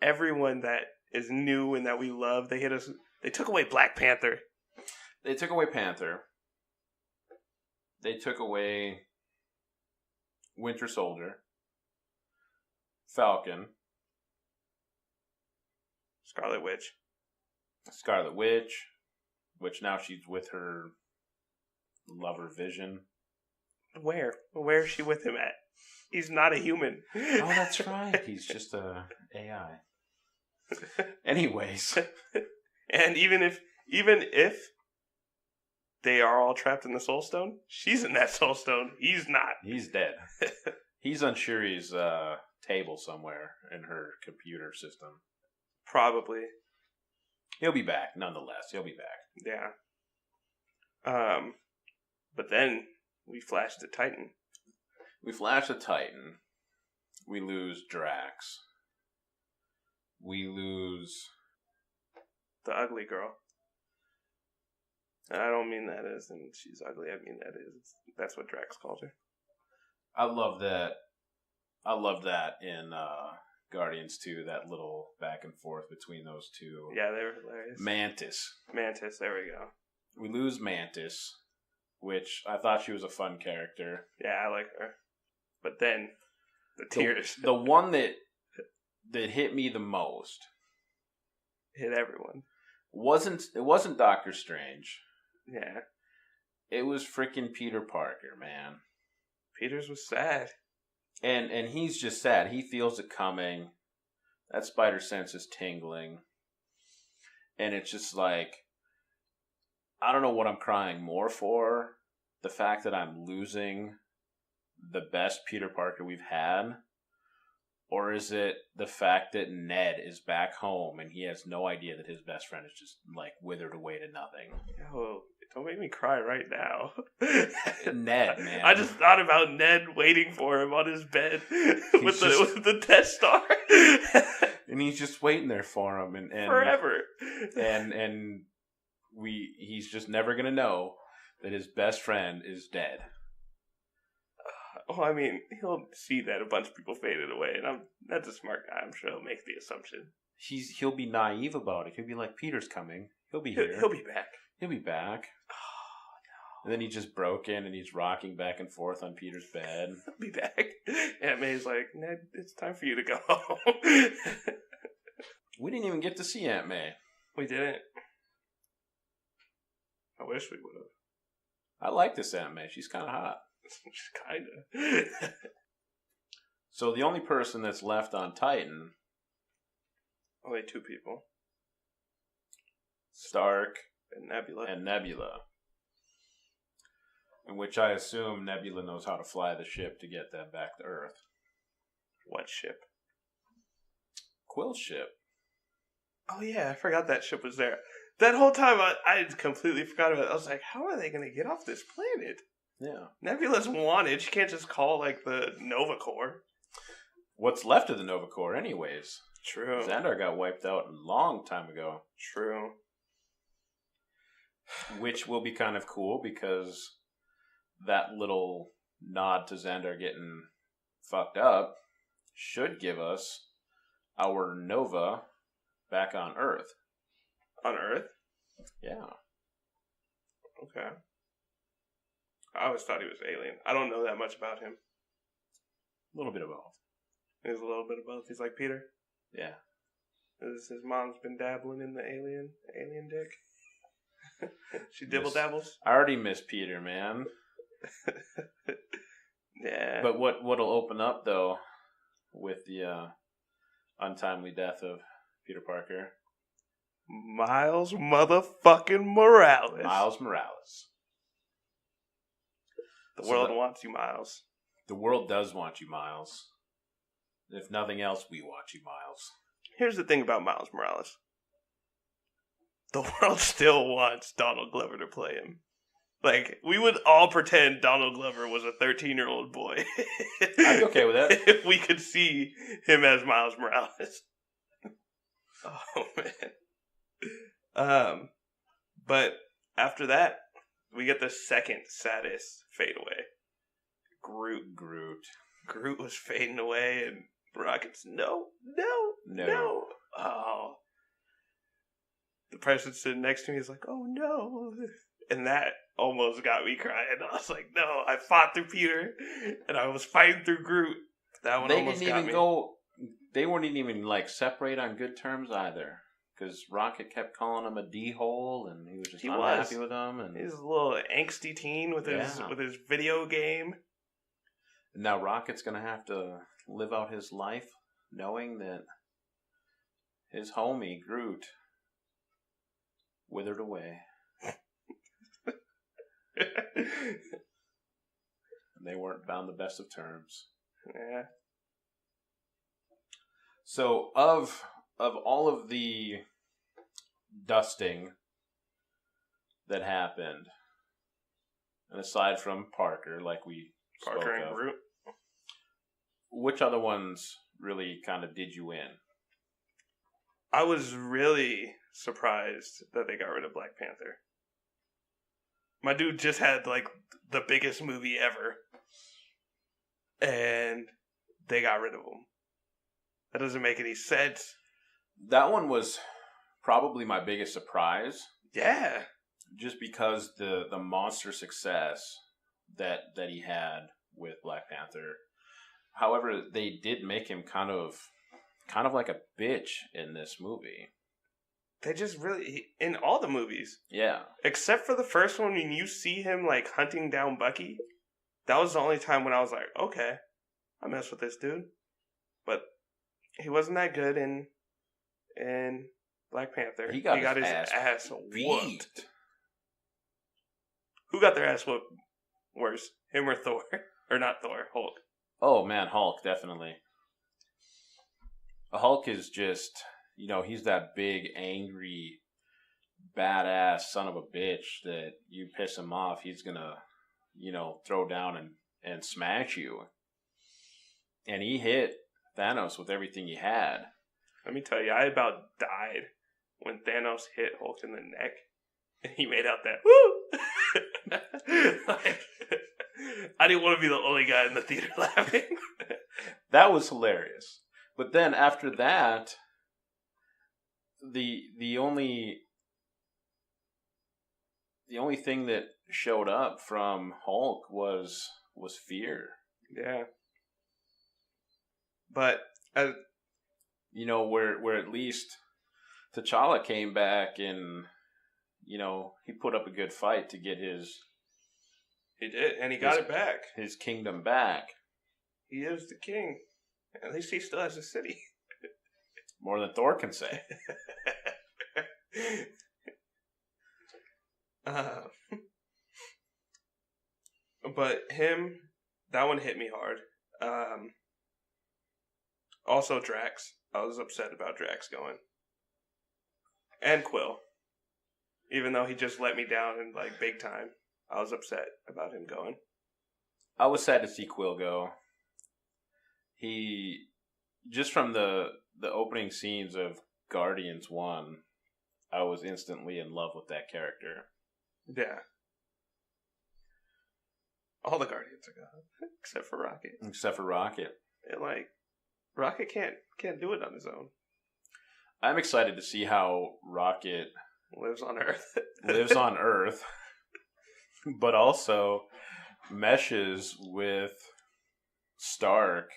Everyone that is new and that we love. They took away Black Panther. They took away Panther. They took away Winter Soldier. Falcon. Scarlet Witch, which now she's with her lover Vision. Where is she with him at? He's not a human. Oh, that's right. He's just a AI. Anyways. And even if they are all trapped in the Soul Stone, she's in that Soul Stone. He's not. He's dead. He's on Shuri's table somewhere in her computer system. Probably. He'll be back, nonetheless. He'll be back. Yeah. But then we flash to Titan. We flash to Titan. We lose Drax. We lose the ugly girl. And I don't mean that as in she's ugly. I mean that's what Drax called her. I love that. I love that in Guardians 2, that little back and forth between those two. Yeah, they were hilarious. Mantis, there we go. We lose Mantis, which I thought she was a fun character. Yeah, I like her. But then, the tears. The one that hit me the most. Hit everyone. It wasn't Doctor Strange. Yeah. It was freaking Peter Parker, man. Peter's was sad. And he's just sad. He feels it coming. That spider sense is tingling. And it's just like, I don't know what I'm crying more for. The fact that I'm losing the best Peter Parker we've had. Or is it the fact that Ned is back home and he has no idea that his best friend is just like withered away to nothing? Yo, don't make me cry right now. Ned, man. I just thought about Ned waiting for him on his bed with the Death Star. And he's just waiting there for him and forever. And he's just never gonna know that his best friend is dead. Oh, I mean, he'll see that a bunch of people faded away, and that's a smart guy. I'm sure he'll make the assumption. He'll be naive about it. He'll be like, Peter's coming. He'll be here. He'll be back. He'll be back. Oh, no. And then he just broke in, and he's rocking back and forth on Peter's bed. He'll be back. Aunt May's like, Ned, it's time for you to go home. We didn't even get to see Aunt May. We didn't. I wish we would have. I like this Aunt May. She's kind of hot. Kinda. So the only person that's left on Titan, only two people, Stark and Nebula. In which I assume Nebula knows how to fly the ship to get them back to Earth. What ship? Quill's ship. Oh yeah, I forgot that ship was there. That whole time I completely forgot about it. I was like, how are they going to get off this planet? Yeah. Nebula's wanted. She can't just call, like, the Nova Corps. What's left of the Nova Corps, anyways? True. Xandar got wiped out a long time ago. True. Which will be kind of cool, because that little nod to Xandar getting fucked up should give us our Nova back on Earth. On Earth? Yeah. Okay. I always thought he was alien. I don't know that much about him. A little bit of both. There's a little bit of both. He's like Peter. Yeah. His mom's been dabbling in the alien dick. She dibble dabbles. I already miss Peter, man. Yeah. But what'll open up though, with the untimely death of Peter Parker? Miles motherfucking Morales. Miles Morales. The world wants you, Miles. The world does want you, Miles. If nothing else, we want you, Miles. Here's the thing about Miles Morales. The world still wants Donald Glover to play him. Like, we would all pretend Donald Glover was a 13-year-old boy. I'd be okay with that. If we could see him as Miles Morales. Oh, man. But after that, we get the second saddest fade away. Groot was fading away, and Rocket's no. Oh. The person sitting next to me is like, oh no. And that almost got me crying. I was like, no, I fought through Peter, and I was fighting through Groot. That one almost got me. They wouldn't even like separate on good terms either. Because Rocket kept calling him a D-hole, and he was just unhappy with him. And he's a little angsty teen with his video game. And now Rocket's going to have to live out his life knowing that his homie Groot withered away. They weren't found the best of terms. Yeah. So of all of the dusting that happened, and aside from Parker, like we Parker spoke and of, Groot. which other ones really kind of did you in? I was really surprised that they got rid of Black Panther. My dude just had like the biggest movie ever, and they got rid of him. That doesn't make any sense. That one was probably my biggest surprise, Yeah. just because the monster success that he had with Black Panther. However, they did make him kind of like a bitch in this movie. They just really, in all the movies, Yeah. except for the first one when you see him like hunting down Bucky, that was the only time when I was like, okay, I mess with this dude. But he wasn't that good in Black Panther. He got his his ass beat. whooped. Who got their ass whooped worse? Him or Thor? Or not Thor, Hulk. Oh man, Hulk, definitely. Hulk is just, he's that big, angry, badass son of a bitch that you piss him off, he's gonna, throw down and smash you. And he hit Thanos with everything he had. Let me tell you, I about died when Thanos hit Hulk in the neck and he made out that woo. Like, I didn't want to be the only guy in the theater laughing. That was hilarious. But then after that, the only thing that showed up from Hulk was fear. Yeah. But where at least T'Challa came back and he put up a good fight to get he did, and he got it back. His kingdom back. He is the king. At least he still has a city. More than Thor can say. But that one hit me hard. Also Drax. I was upset about Drax going. And Quill. Even though he just let me down in like big time, I was upset about him going. I was sad to see Quill go. He, just from the opening scenes of Guardians 1, I was instantly in love with that character. Yeah. All the Guardians are gone, except for Rocket. Except for Rocket. And like, Rocket can't do it on his own. I'm excited to see how Rocket lives on Earth, but also meshes with Stark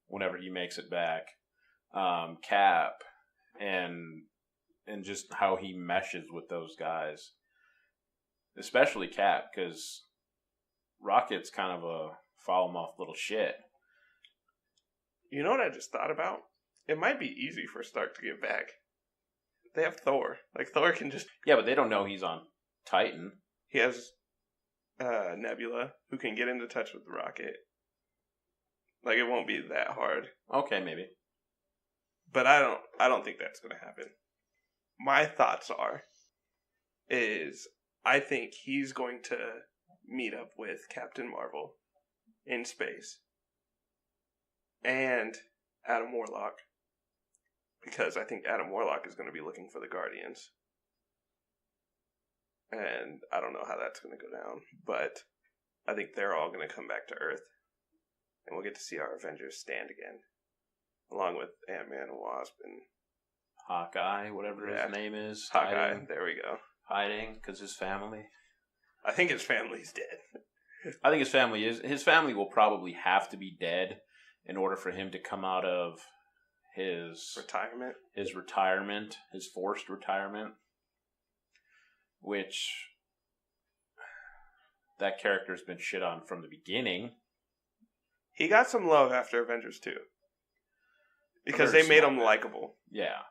whenever he makes it back, Cap, and just how he meshes with those guys, especially Cap, because Rocket's kind of a follow him off little shit. You know what I just thought about? It might be easy for Stark to get back. They have Thor. Like, Thor can just... Yeah, but they don't know he's on Titan. He has Nebula, who can get into touch with the Rocket. Like, it won't be that hard. Okay, maybe. But I don't think that's going to happen. My thoughts is I think he's going to meet up with Captain Marvel in space. And Adam Warlock. Because I think Adam Warlock is going to be looking for the Guardians. And I don't know how that's going to go down. But I think they're all going to come back to Earth. And we'll get to see our Avengers stand again. Along with Ant-Man and Wasp and... Hawkeye, whatever his name is. Hawkeye, hiding, there we go. Hiding, because his family. I think his family's dead. I think his family is. His family will probably have to be dead in order for him to come out of his retirement, his forced retirement, which that character's been shit on from the beginning. He got some love after Avengers 2. Because they made him likable. Yeah.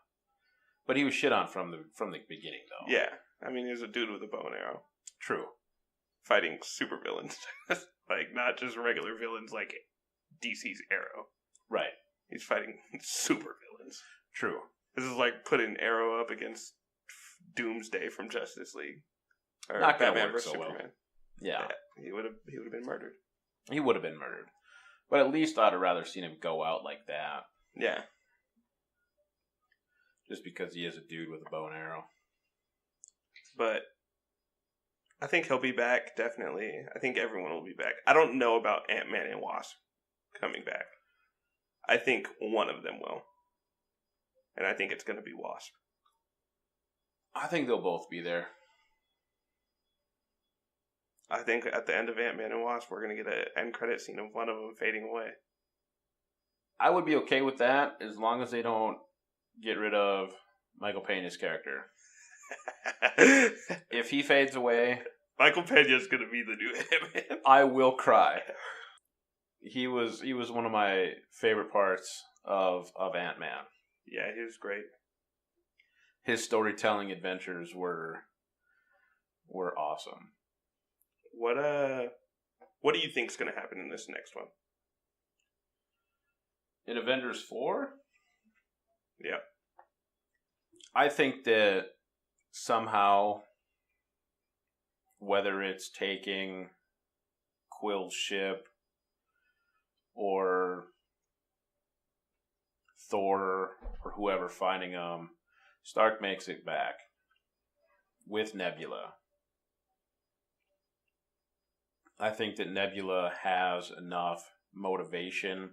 But he was shit on from the beginning, though. Yeah. I mean, he's a dude with a bow and arrow. True. Fighting super villains. Like, not just regular villains like DC's Arrow. Right. He's fighting super villains. True. This is like putting Arrow up against Doomsday from Justice League. Or Not gonna Batman work vs so well. Superman. Yeah. He would have been murdered. He would have been murdered. But at least I'd have rather seen him go out like that. Yeah. Just because he is a dude with a bow and arrow. But I think he'll be back, definitely. I think everyone will be back. I don't know about Ant-Man and Wasp coming back. I think one of them will. And I think it's going to be Wasp. I think they'll both be there. I think at the end of Ant-Man and Wasp, we're going to get an end credit scene of one of them fading away. I would be okay with that as long as they don't get rid of Michael Pena's character. If he fades away, Michael Pena's going to be the new Ant-Man. I will cry. He was one of my favorite parts of Ant-Man. Yeah, he was great. His storytelling adventures were awesome. What do you think's going to happen in this next one? In Avengers 4? Yeah. I think that somehow, whether it's taking Quill's ship or Thor or whoever finding him, Stark makes it back with Nebula. I think that Nebula has enough motivation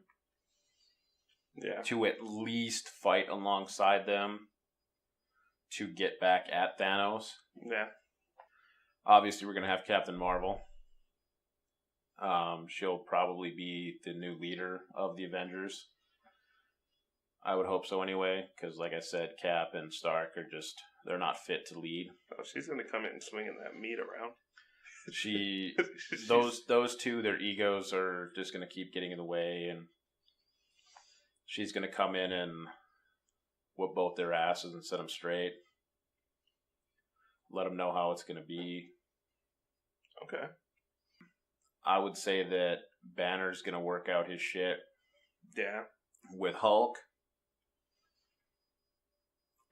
to at least fight alongside them to get back at Thanos. Yeah. Obviously, we're going to have Captain Marvel. She'll probably be the new leader of the Avengers. I would hope so anyway, because like I said, Cap and Stark are just, they're not fit to lead. Oh, she's going to come in swinging that meat around. Those two, their egos are just going to keep getting in the way, and she's going to come in and whoop both their asses and set them straight. Let them know how it's going to be. Okay. I would say that Banner's going to work out his shit. Yeah. With Hulk.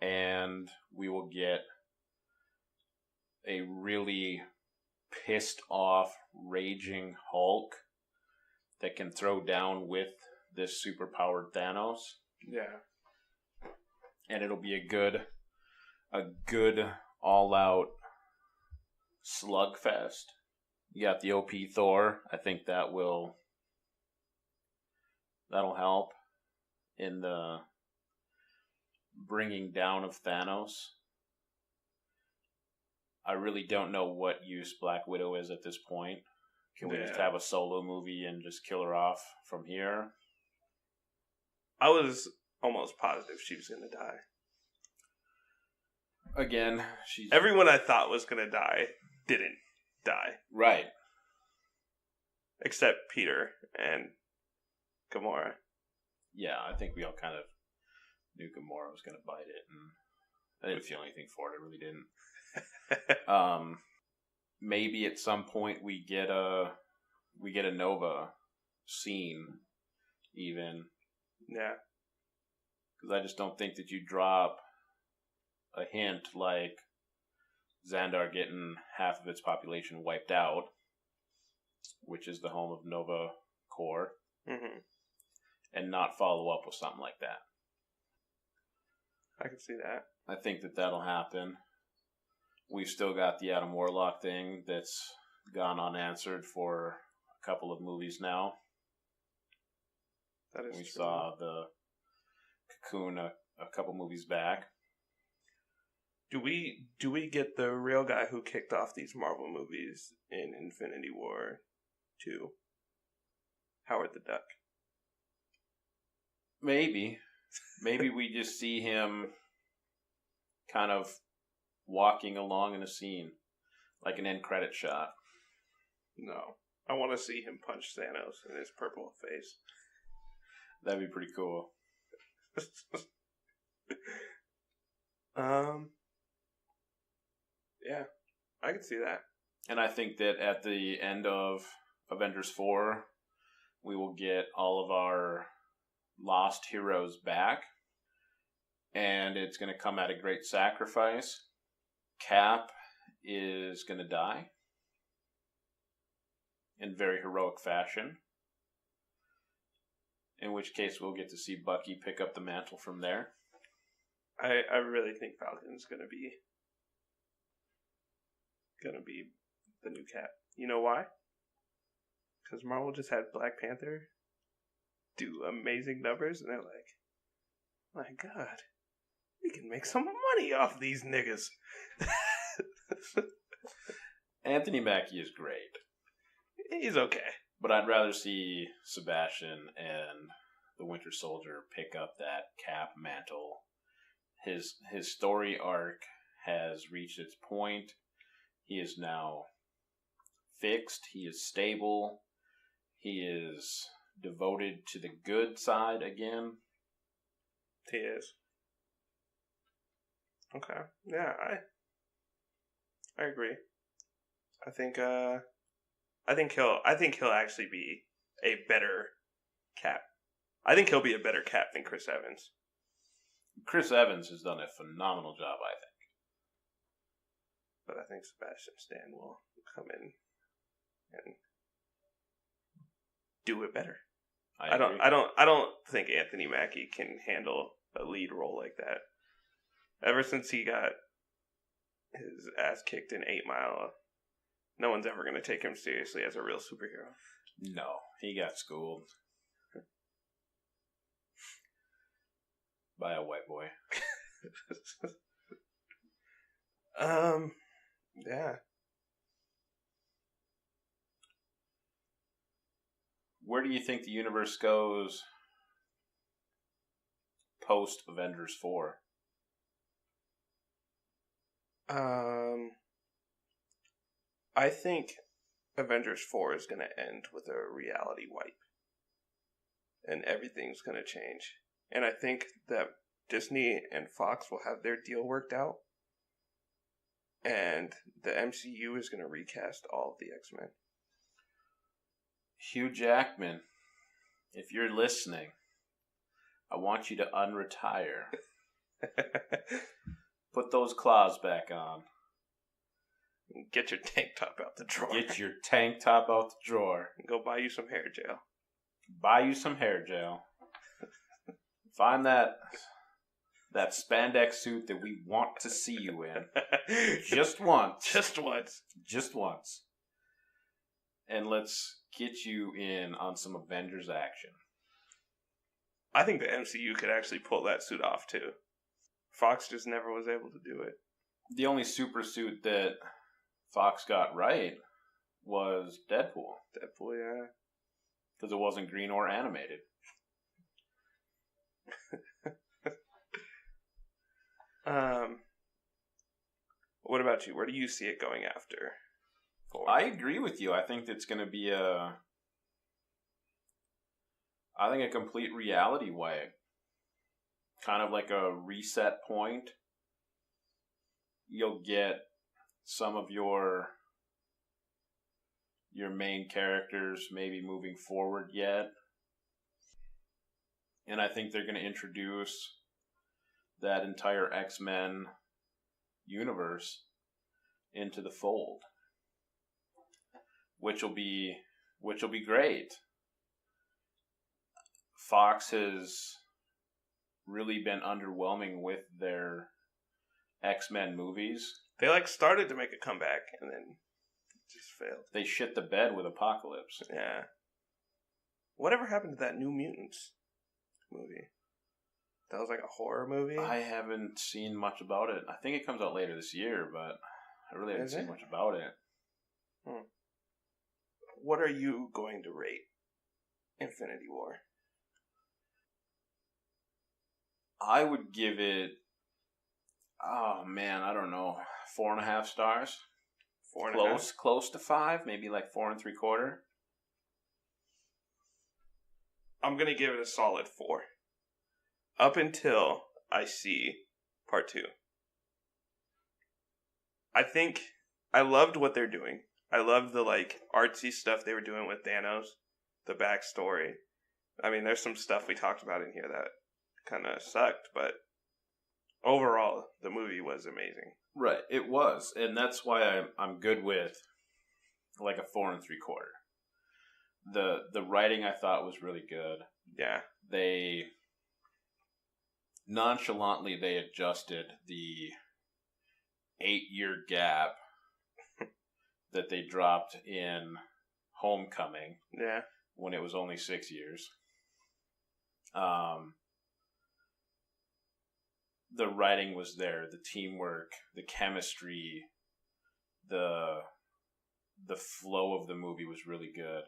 And we will get a really pissed off, raging Hulk that can throw down with this superpowered Thanos. Yeah. And it'll be a good all-out slugfest. You got the OP Thor. I think that'll help in the bringing down of Thanos. I really don't know what use Black Widow is at this point. Can we just have a solo movie and just kill her off from here? I was almost positive she was going to die. Again, everyone I thought was going to die didn't die. Right. Except Peter and Gamora. Yeah, I think we all kind of knew Gamora was going to bite it, and I didn't feel anything for it. I really didn't. Maybe at some point we get a Nova scene, even. Yeah. Because I just don't think that you drop a hint like Xandar getting half of its population wiped out, which is the home of Nova Corps, and not follow up with something like that. I can see that. I think that that'll happen. We've still got the Adam Warlock thing that's gone unanswered for a couple of movies now. That is we true. saw the Cocoon a couple movies back. Do we get the real guy who kicked off these Marvel movies in Infinity War 2? Howard the Duck. Maybe we just see him kind of walking along in a scene, like an end credit shot. No. I want to see him punch Thanos in his purple face. That'd be pretty cool. Yeah, I can see that. And I think that at the end of Avengers 4, we will get all of our lost heroes back. And it's going to come at a great sacrifice. Cap is going to die in very heroic fashion. In which case, we'll get to see Bucky pick up the mantle from there. I really think Falcon's gonna be the new Cap. You know why? Because Marvel just had Black Panther do amazing numbers, and they're like, my God, we can make some money off these niggas. Anthony Mackie is great. He's okay. But I'd rather see Sebastian and the Winter Soldier pick up that Cap mantle. His story arc has reached its point. He is now fixed. He is stable. He is devoted to the good side again. He is. Okay. Yeah, I agree. I think he'll actually be a better Cap. I think he'll be a better Cap than Chris Evans. Chris Evans has done a phenomenal job, I think. But I think Sebastian Stan will come in and do it better. I don't think Anthony Mackie can handle a lead role like that. Ever since he got his ass kicked in 8 Mile, no one's ever going to take him seriously as a real superhero. No, he got schooled by a white boy. Yeah. Where do you think the universe goes post Avengers 4? I think Avengers 4 is going to end with a reality wipe. And everything's going to change. And I think that Disney and Fox will have their deal worked out. And the MCU is going to recast all of the X-Men. Hugh Jackman, if you're listening, I want you to unretire. Put those claws back on. Get your tank top out the drawer. Get your tank top out the drawer. Go buy you some hair gel. Buy you some hair gel. Find that spandex suit that we want to see you in. Just once. Just once. Just once. And let's get you in on some Avengers action. I think the MCU could actually pull that suit off too. Fox just never was able to do it. The only super suit that Fox got right was Deadpool. Deadpool, yeah. Because it wasn't green or animated. What about you? Where do you see it going after? I agree with you. I think it's going to be a complete reality wipe. Kind of like a reset point. You'll get some of your main characters maybe moving forward yet. And I think they're going to introduce that entire X-Men universe into the fold. Which will be great. Fox has really been underwhelming with their X-Men movies. They started to make a comeback and then just failed. They shit the bed with Apocalypse. Yeah. Whatever happened to that New Mutants movie? That was like a horror movie? I haven't seen much about it. I think it comes out later this year, but I really haven't seen much about it. What are you going to rate Infinity War? I would give it, oh man, I don't know, 4.5 stars. 4.5? Close to 5, maybe like 4.75. I'm going to give it a solid 4. Up until I see part 2. I think I loved what they're doing. I loved the like artsy stuff they were doing with Thanos, the backstory. I mean, there's some stuff we talked about in here that kind of sucked, but overall, the movie was amazing. Right, it was, and that's why I'm good with like a 4 3/4. The writing I thought was really good. Yeah, They nonchalantly they adjusted the 8-year gap that they dropped in Homecoming yeah, when it was only 6 years. The writing was there, the teamwork, the chemistry, the flow of the movie was really good.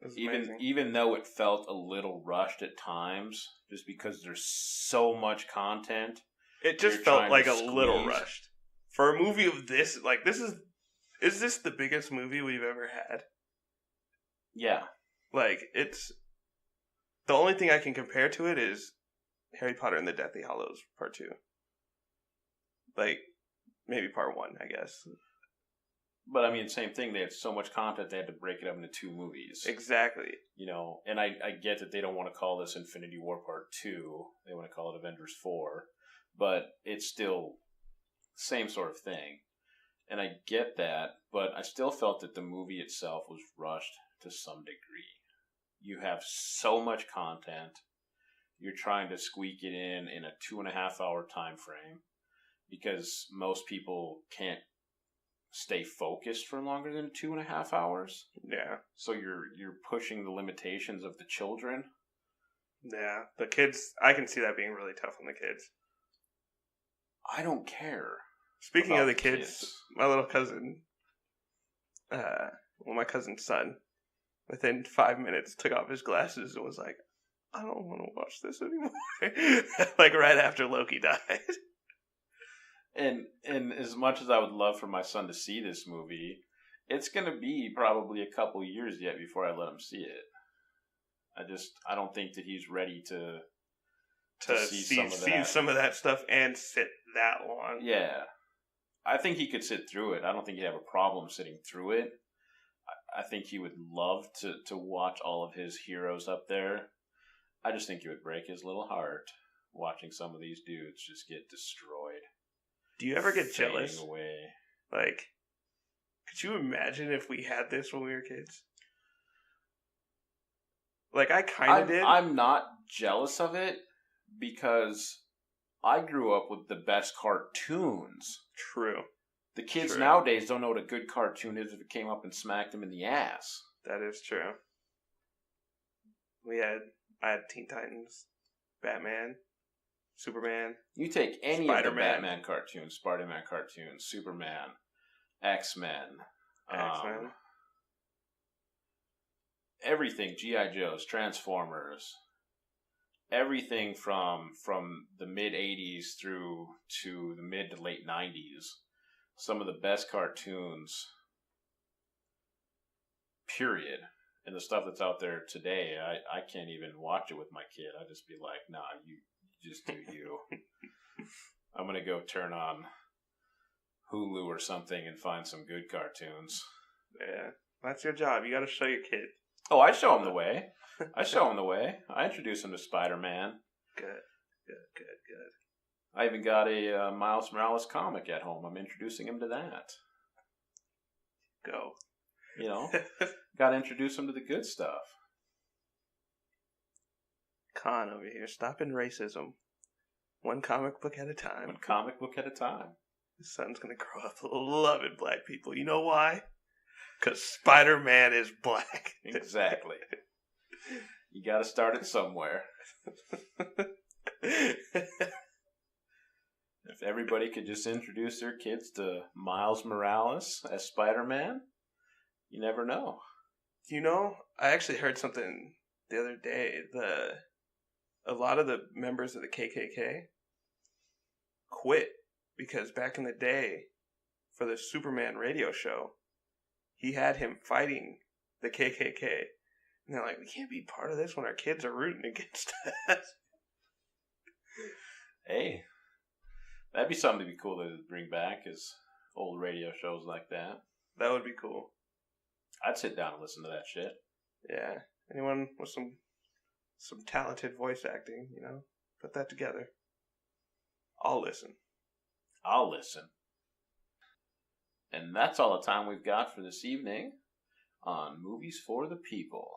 it was amazing. Even though it felt a little rushed at times, just because there's so much content, It just you're felt trying like to a little squeeze. rushed for a movie of this. Like, this is this the biggest movie we've ever had? yeah, Like, it's the only thing I can compare to it is Harry Potter and the Deathly Hallows Part 2. Like, maybe Part 1, I guess. but I mean, same thing. They had so much content they had to break it up into 2 movies. Exactly. You know, and I get that they don't want to call this Infinity War Part 2. They want to call it Avengers 4. But it's still same sort of thing. And I get that, but I still felt that the movie itself was rushed to some degree. You have so much content. You're trying to squeak it in a 2.5 hour time frame because most people can't stay focused for longer than 2.5 hours. Yeah. So you're pushing the limitations of the children. Yeah. The kids, I can see that being really tough on the kids. I don't care. Speaking about of the kids, my little cousin, my cousin's son, within 5 minutes took off his glasses and was like, I don't want to watch this anymore. Like right after Loki died. And as much as I would love for my son to see this movie, it's going to be probably a couple years yet before I let him see it. I don't think that he's ready to see some of that stuff and sit that long. Yeah. I think he could sit through it. I don't think he'd have a problem sitting through it. I think he would love to watch all of his heroes up there. I just think it would break his little heart watching some of these dudes just get destroyed. Do you ever get fading jealous? away. Like, could you imagine if we had this when we were kids? Like, I kind of did. I'm not jealous of it because I grew up with the best cartoons. True. The kids True. nowadays don't know what a good cartoon is if it came up and smacked them in the ass. That is true. I had Teen Titans, Batman, Superman. You take any of the Spider-Man. Batman cartoons, Spider-Man cartoons, Superman, X-Men, X-Men. everything, G.I. Joes, Transformers, everything from the mid-'80s through to the mid to late '90s. Some of the best cartoons, period. And the stuff that's out there today, I can't even watch it with my kid. I just be like, nah, you just do you. I'm going to go turn on Hulu or something and find some good cartoons. Yeah, that's your job. You got to show your kid. Oh, I show him the way. I introduce him to Spider-Man. Good. I even got a Miles Morales comic at home. I'm introducing him to that. Go. You know, got to introduce him to the good stuff. Con over here, stopping racism. One comic book at a time. One comic book at a time. His son's gonna grow up loving black people. You know why? Because Spider-Man is black. Exactly. You got to start it somewhere. If everybody could just introduce their kids to Miles Morales as Spider-Man, you never know. You know, I actually heard something the other day. A lot of the members of the KKK quit because back in the day, for the Superman radio show, he had him fighting the KKK. And they're like, we can't be part of this when our kids are rooting against us. Hey, that'd be something to be cool to bring back is Old radio shows like that. That would be cool. I'd sit down and listen to that shit. Yeah. Anyone with some talented voice acting, put that together. I'll listen. I'll listen. And that's all the time we've got for this evening on Movies for the People.